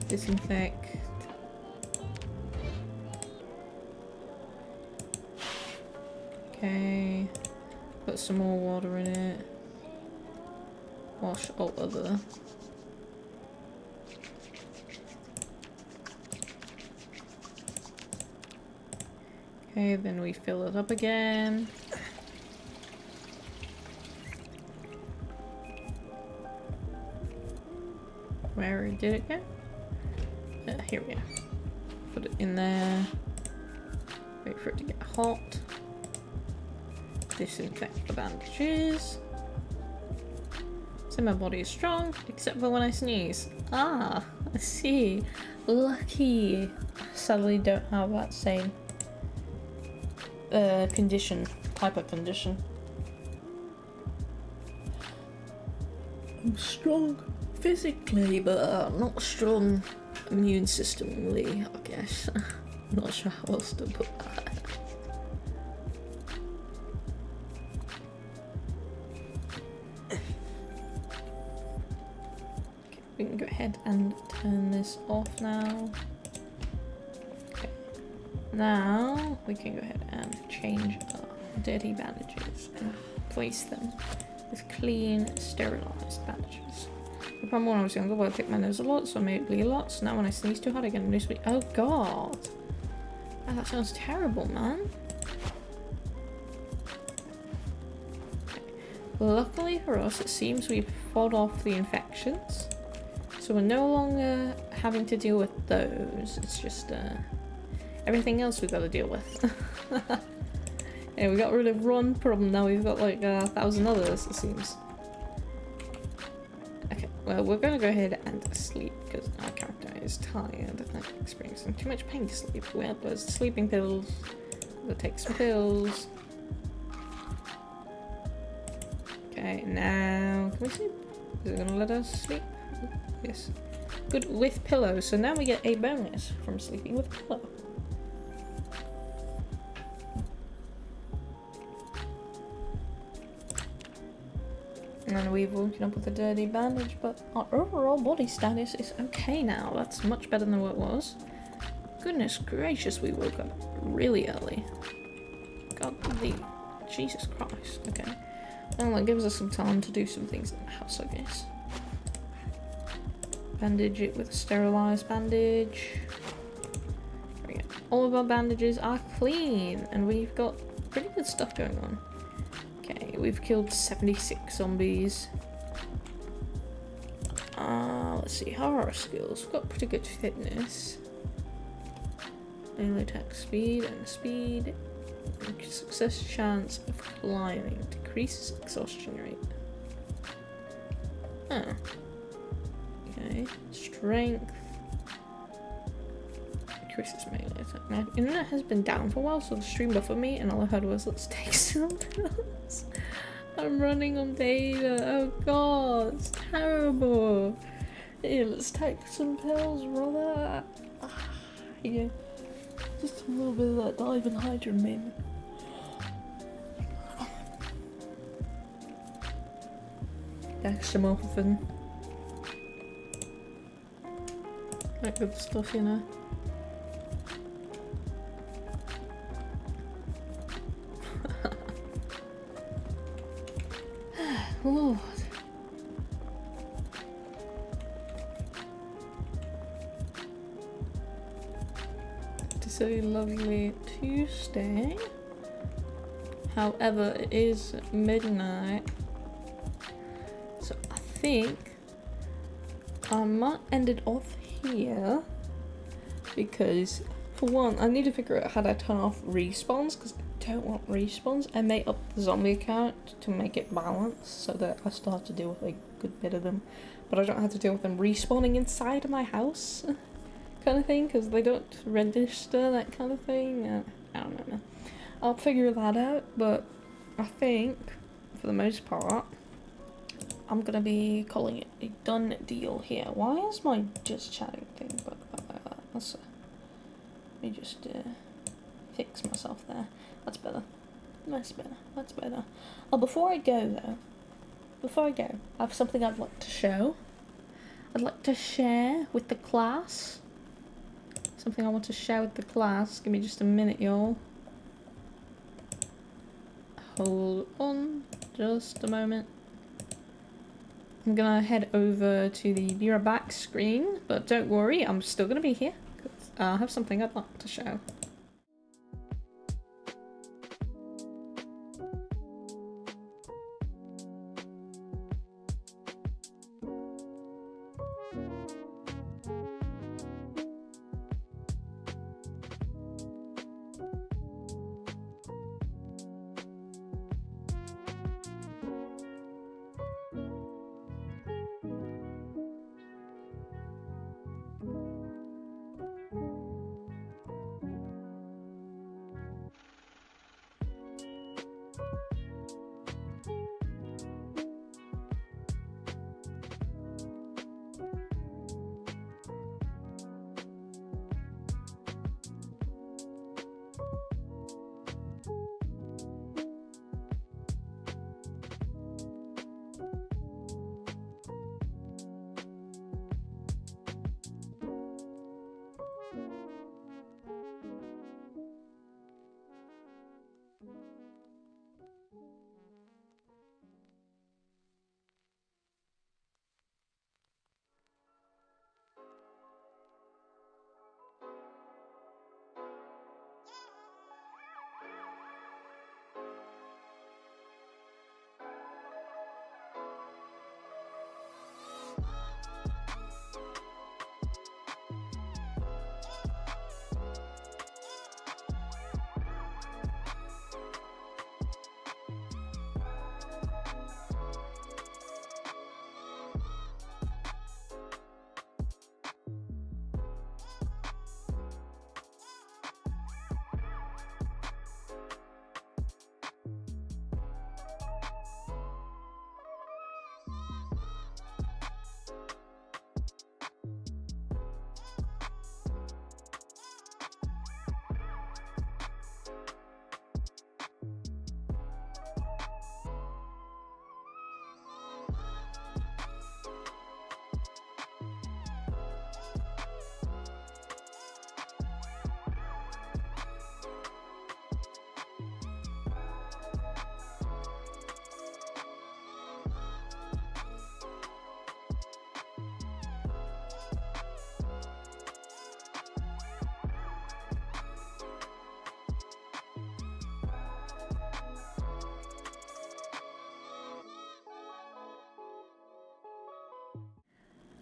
A: Disinfect. Okay. Put some more water in it. Wash all other. Okay, then we fill it up again. Where did it go? Here we go. Put it in there. Wait for it to get hot. Disinfect the bandages. So my body is strong, except for when I sneeze. Ah, I see. Lucky. Sadly don't have that same condition, type of condition. I'm strong physically, but not strong immune systemly, I guess. I'm not sure how else to put that. Okay, we can go ahead and turn this off now. Okay. Now we can go ahead and change our dirty bandages and replace them with clean, sterilized bandages. The problem when I was younger, I picked my nose a lot, so I made it bleed a lot. So now when I sneeze too hard, I get a nose bleed. Oh god! Oh, that sounds terrible, man. Okay. Luckily for us, it seems we've fought off the infections. So we're no longer having to deal with those. It's just everything else we've got to deal with. Yeah, we got rid of one problem, now we've got like 1,000 others, it seems. Okay, well, we're gonna go ahead and sleep because our character is tired and experiencing too much pain to sleep. Well, there's sleeping pills. We'll take some pills. Okay, now can we sleep? Is it gonna let us sleep? Yes. Good with pillow. So now we get a bonus from sleeping with pillow. And we've woken up with a dirty bandage, but our overall body status is okay now. That's much better than what it was. Goodness gracious, we woke up really early. God, Jesus Christ. Okay. Well, that gives us some time to do some things in the house, I guess. Bandage it with a sterilized bandage. There we go. All of our bandages are clean, and we've got pretty good stuff going on. Okay, we've killed 76 zombies. Let's see, how are our skills? We've got pretty good fitness. Melee attack speed and speed. Success chance of climbing. Decreases exhaustion rate. Oh. Okay. Strength. Increases melee attack. My internet has been down for a while, so the stream buffered me, and all I heard was, let's take some pills. I'm running on data. Oh god, it's terrible. Yeah, let's take some pills, brother. Yeah. Just a little bit of that diphenhydramine, maybe. Dextromorphin. That good stuff, you know. Lord. It's a lovely Tuesday. However, it is midnight. So I think I might end it off here because, for one, I need to figure out how to turn off respawns because I don't want respawns. I made up the zombie account to make it balanced so that I still have to deal with a good bit of them, but I don't have to deal with them respawning inside of my house kind of thing because they don't register that kind of thing. I don't know. I'll figure that out, but I think for the most part I'm gonna be calling it a done deal here. Why is my just chatting thing bugged out like that? Let me just fix myself there. That's better. That's better. That's better. Oh, before I go though, I have something I'd like to show. I'd like to share with the class. Something I want to share with the class. Give me just a minute, y'all. Hold on just a moment. I'm gonna head over to the Be Right Back screen, but don't worry, I'm still gonna be here. I have something I'd like to show.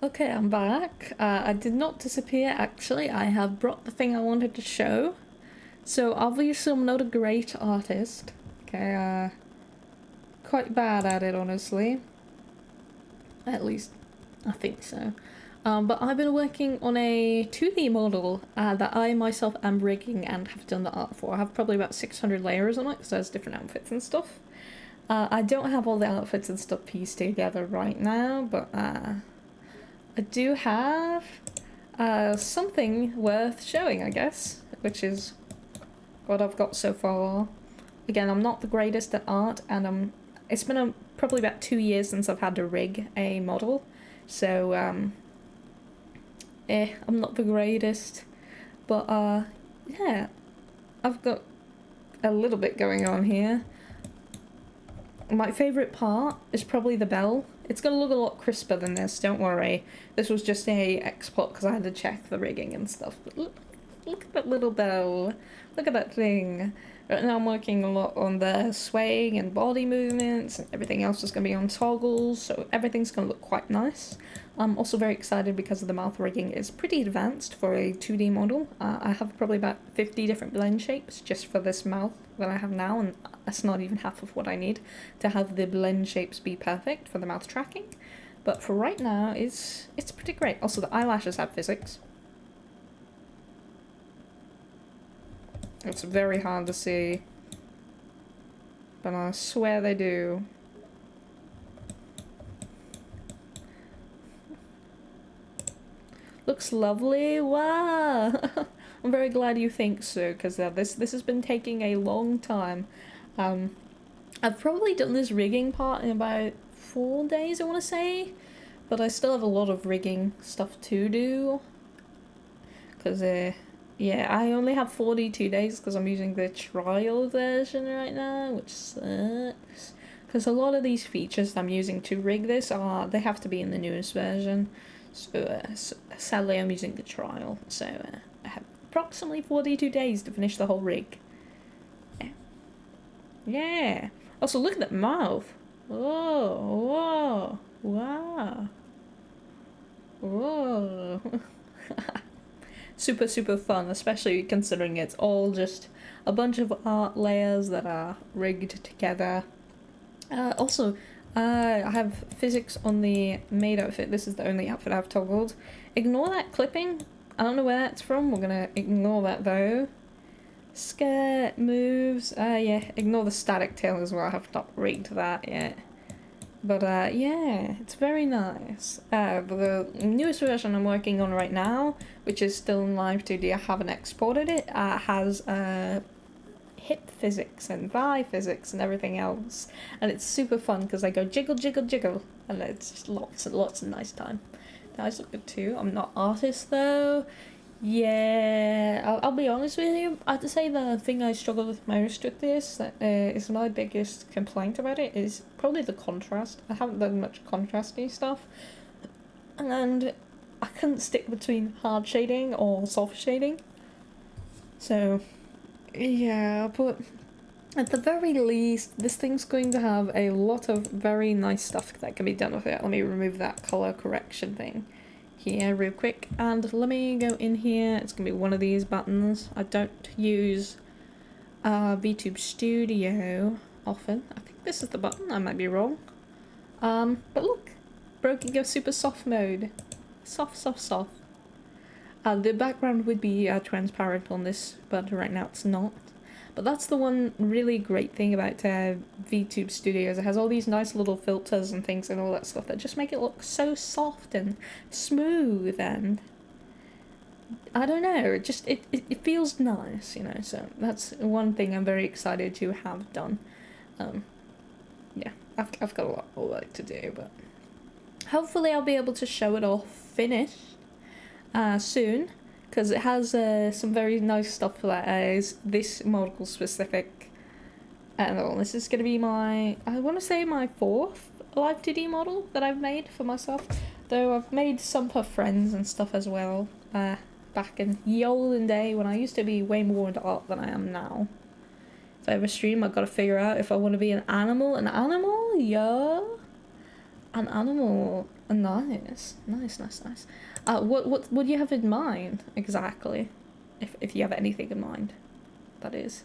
A: Okay, I'm back. I did not disappear, actually. I have brought the thing I wanted to show. So, obviously, I'm not a great artist. Okay, quite bad at it, honestly. At least, I think so. But I've been working on a 2D model that I myself am rigging and have done the art for. I have probably about 600 layers on it, because there's different outfits and stuff. I don't have all the outfits and stuff pieced together right now, but I do have something worth showing, I guess, which is what I've got so far. Again, I'm not the greatest at art, and it's been probably about 2 years since I've had to rig a model, so I'm not the greatest, but yeah, I've got a little bit going on here. My favourite part is probably the bell. It's gonna look a lot crisper than this, don't worry. This was just a export because I had to check the rigging and stuff. But look at that little bell. Look at that thing. Right now I'm working a lot on the swaying and body movements, and everything else is gonna be on toggles, so everything's gonna look quite nice. I'm also very excited because the mouth rigging is pretty advanced for a 2D model. I have probably about 50 different blend shapes just for this mouth that I have now, and that's not even half of what I need to have the blend shapes be perfect for the mouth tracking. But for right now, it's pretty great. Also, the eyelashes have physics. It's very hard to see, but I swear they do. Looks lovely. Wow. I'm very glad you think so, because this has been taking a long time. I've probably done this rigging part in about 4 days, I want to say, but I still have a lot of rigging stuff to do, because yeah, I only have 42 days because I'm using the trial version right now, which sucks, because a lot of these features I'm using to rig this they have to be in the newest version. So, sadly, I'm using the trial, so I have approximately 42 days to finish the whole rig. Yeah. Yeah. Also, look at that mouth. Whoa, whoa, wow. Whoa. Super, super fun, especially considering it's all just a bunch of art layers that are rigged together. Also, I have physics on the maid outfit. This is the only outfit I've toggled. Ignore that clipping. I don't know where that's from. We're gonna ignore that though. Skirt moves. Yeah, ignore the static tail as well. I have not rigged that yet. But yeah, it's very nice. The newest version I'm working on right now, which is still in Live 2D, I haven't exported it, has hip physics and thigh physics and everything else, and it's super fun because I go jiggle jiggle jiggle, and it's just lots and lots of nice time. The eyes look good too. I'm not artist though. Yeah, I'll be honest with you. I have to say the thing I struggle with most with this, that is my biggest complaint about it, is probably the contrast. I haven't done much contrasty stuff, and I couldn't stick between hard shading or soft shading. So yeah, but at the very least, this thing's going to have a lot of very nice stuff that can be done with it. Let me remove that color correction thing here real quick, and let me go in here. It's gonna be one of these buttons. I don't use VTube Studio often. I think this is the button, I might be wrong. But look, broken go super soft mode. Soft, soft, soft. The background would be transparent on this, but right now it's not. But that's the one really great thing about VTube Studios. It has all these nice little filters and things and all that stuff that just make it look so soft and smooth, and I don't know, it feels nice, you know, so that's one thing I'm very excited to have done. Yeah, I've got a lot of work to do, but hopefully I'll be able to show it all finished soon, because it has some very nice stuff that is this model specific. And this is going to be my, I want to say my 4th Live 2D model that I've made for myself, though I've made some for friends and stuff as well, back in the olden day when I used to be way more into art than I am now. If I ever stream, I've got to figure out if I want to be an animal, yeah. An animal. Nice. Nice, nice, nice. What do you have in mind, exactly? If you have anything in mind, that is.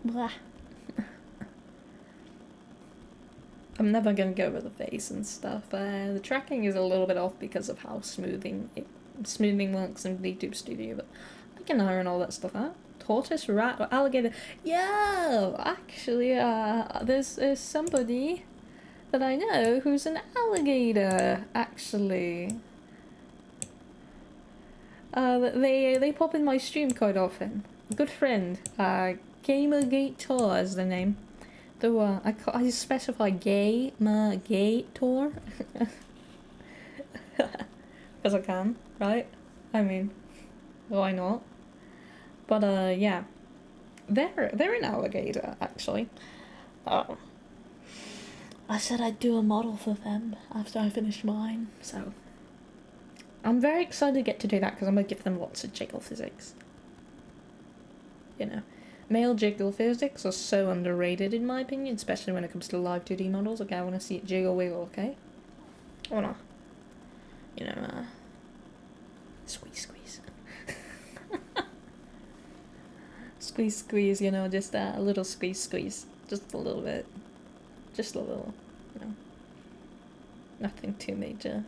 A: Blah. I'm never gonna go over the face and stuff. The tracking is a little bit off because of how smoothing works in VTube Studio, but I can iron all that stuff out. Tortoise, rat, or alligator. Yo, actually, there's somebody that I know who's an alligator. Actually, they pop in my stream quite often. Good friend. Gamergator is the name. Though I specify Gamergator because I can, right? I mean, why not? But yeah, they're an alligator actually. I said I'd do a model for them after I finished mine, so I'm very excited to get to do that because I'm gonna give them lots of jiggle physics. You know. Male jiggle physics are so underrated in my opinion, especially when it comes to live 2D models. Okay, I want to see it jiggle wiggle, okay? I wanna, you know, squeeze, squeeze. Squeeze, squeeze, you know, just a little squeeze, squeeze. Just a little bit. Just a little, you know. Nothing too major.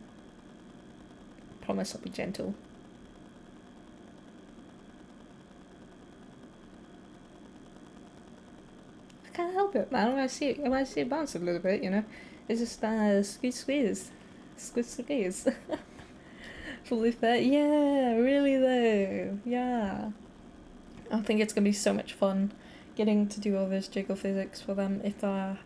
A: Promise I'll be gentle. Can't help it, man. When I see it bounce a little bit, you know. It's just squeeze, squeeze, squeeze, squeeze. Fully fair, yeah. Really though, yeah. I think it's gonna be so much fun getting to do all this jiggle physics for them if I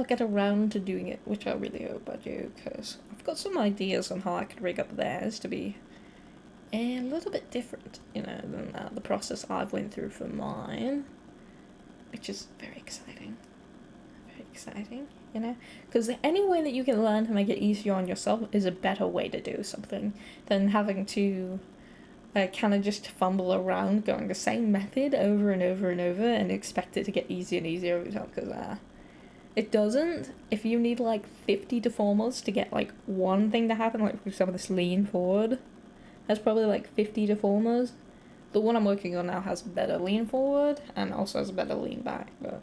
A: get around to doing it, which I really hope I do, because I've got some ideas on how I could rig up theirs to be a little bit different, you know, than the process I've went through for mine. Which is very exciting. Very exciting, you know? Because any way that you can learn to make it easier on yourself is a better way to do something than having to kind of just fumble around going the same method over and over and over and expect it to get easier and easier every time, because it doesn't. If you need like 50 deformers to get like one thing to happen, like for example this lean forward, that's probably like 50 deformers. The one I'm working on now has better lean forward and also has a better lean back, but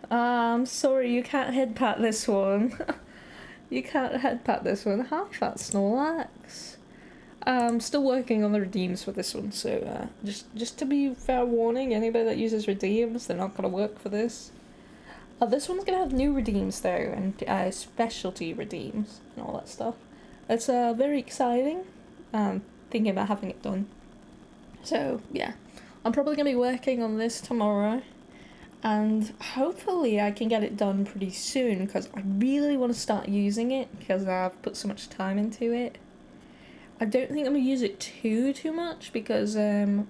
A: I'm sorry, you can't head pat this one. You can't head pat this one. Hi, Fat Snorlax. I'm still working on the redeems for this one, so just to be fair warning, anybody that uses redeems, they're not gonna work for this. This one's gonna have new redeems though, and specialty redeems and all that stuff. It's very exciting. Thinking about having it done. So, yeah, I'm probably going to be working on this tomorrow, and hopefully I can get it done pretty soon, because I really want to start using it, because I've put so much time into it. I don't think I'm going to use it too much, because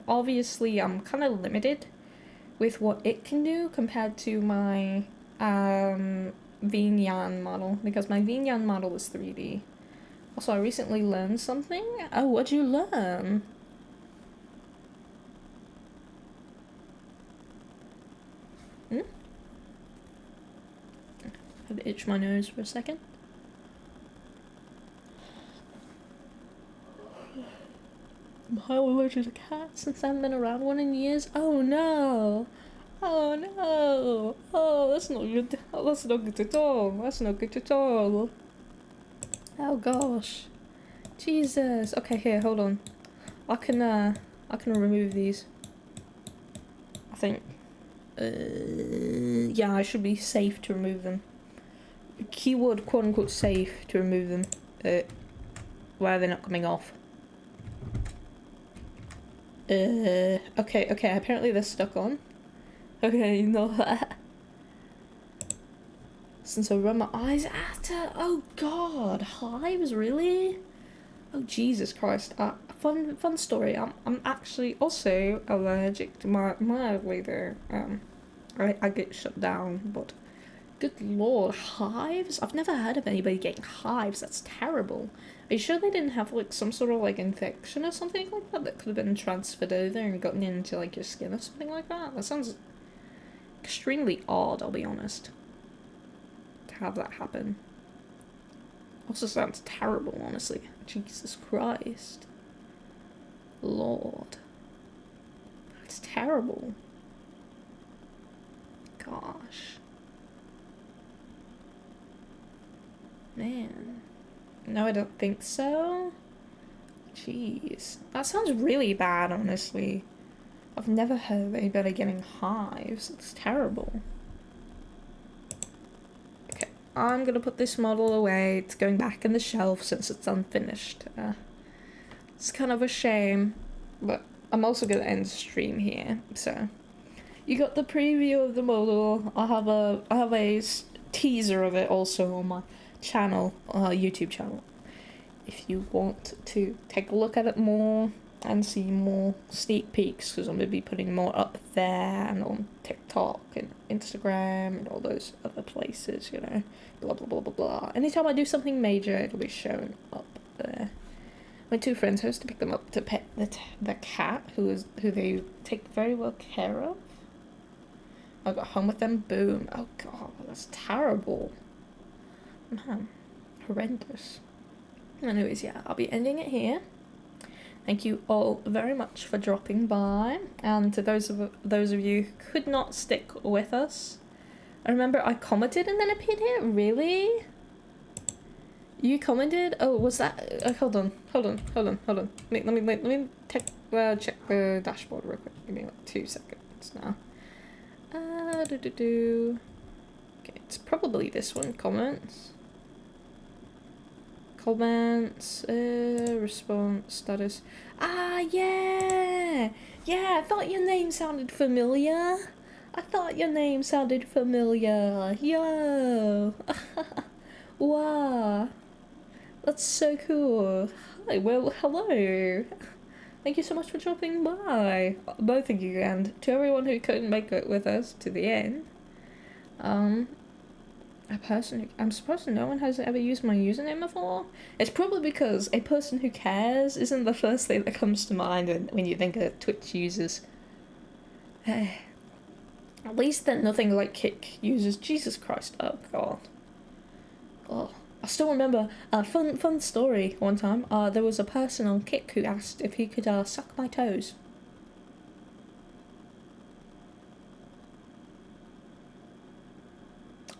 A: obviously I'm kind of limited with what it can do compared to my Vinyan model, because my Vinyan model was 3D. Also, I recently learned something. Oh, what'd you learn? Had to itch my nose for a second. I'm highly allergic to cats since I haven't been around one in years. Oh no! Oh no! Oh, that's not good. Oh, that's not good at all. That's not good at all. Oh gosh. Jesus. Okay, here, hold on. I can remove these. I think. Yeah, I should be safe to remove them. Keyword quote unquote safe to remove them. Why are they not coming off? Okay, apparently they're stuck on. Okay, you know that. Since I run my eyes after. Oh god, hives, really? Oh Jesus Christ. Fun story. I'm actually also allergic to mildly though. I get shut down, but Good lord, hives? I've never heard of anybody getting hives. That's terrible. Are you sure they didn't have like some sort of like infection or something like that that could have been transferred over and gotten into like your skin or something like that? That sounds extremely odd, I'll be honest, to have that happen. Also sounds terrible, honestly. Jesus Christ. Lord. That's terrible. Gosh. Man. No, I don't think so. Jeez. That sounds really bad, honestly. I've never heard of anybody getting hives. It's terrible. Okay, I'm gonna put this model away. It's going back in the shelf since it's unfinished. It's kind of a shame, but I'm also gonna end the stream here. So, you got the preview of the model. I have a teaser of it also on my channel, YouTube channel. If you want to take a look at it more and see more sneak peeks, because I'm going to be putting more up there and on TikTok and Instagram and all those other places, you know, blah blah blah blah blah. Anytime I do something major, it'll be shown up there. My two friends host to pick them up to pet the cat who they take very well care of. I got home with them, boom. Oh god, that's terrible. Man, horrendous. Anyways, yeah, I'll be ending it here. Thank you all very much for dropping by, and to those of you who could not stick with us, I remember I commented and then appeared here. Really? You commented? Oh, was that? Hold on. Let me check the dashboard real quick. Give me like 2 seconds now. Okay, it's probably this one. Comments, response, status. Ah, yeah! Yeah, I thought your name sounded familiar. Yo! Wow. That's so cool. Hi, well, hello. Thank you so much for dropping by. Both of you, and to everyone who couldn't make it with us to the end. I'm surprised no one has ever used my username before. It's probably because a person who cares isn't the first thing that comes to mind when you think of Twitch users. At least they're nothing like Kick users. Jesus Christ, oh god. Oh, I still remember a fun story one time. There was a person on Kick who asked if he could suck my toes.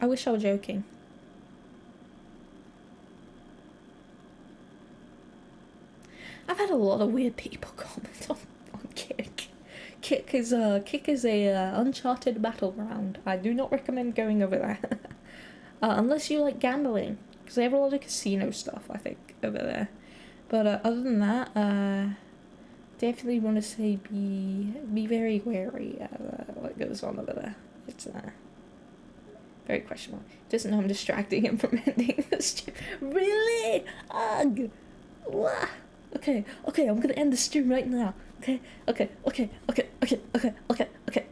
A: I wish I were joking. I've had a lot of weird people comment on Kick. Kick is a uncharted battleground. I do not recommend going over there. Unless you like gambling, because they have a lot of casino stuff, I think, over there. But other than that, definitely want to say be very wary of what goes on over there. It's very questionable. Doesn't know I'm distracting him from ending the stream. Really? Ugh. Wah. Okay, I'm gonna end the stream right now. Okay.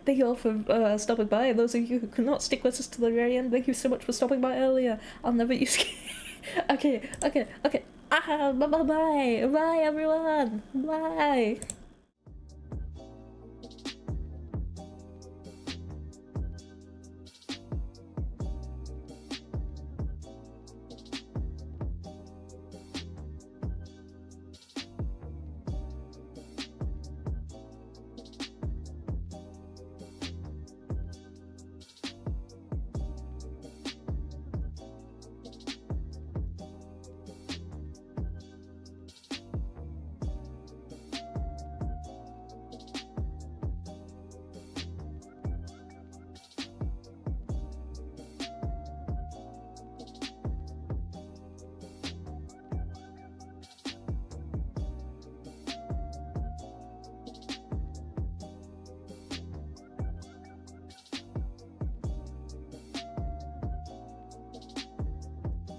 A: Thank you all for stopping by. And those of you who could not stick with us to the very end, thank you so much for stopping by earlier. I'll never use. Okay. Bye everyone. Bye.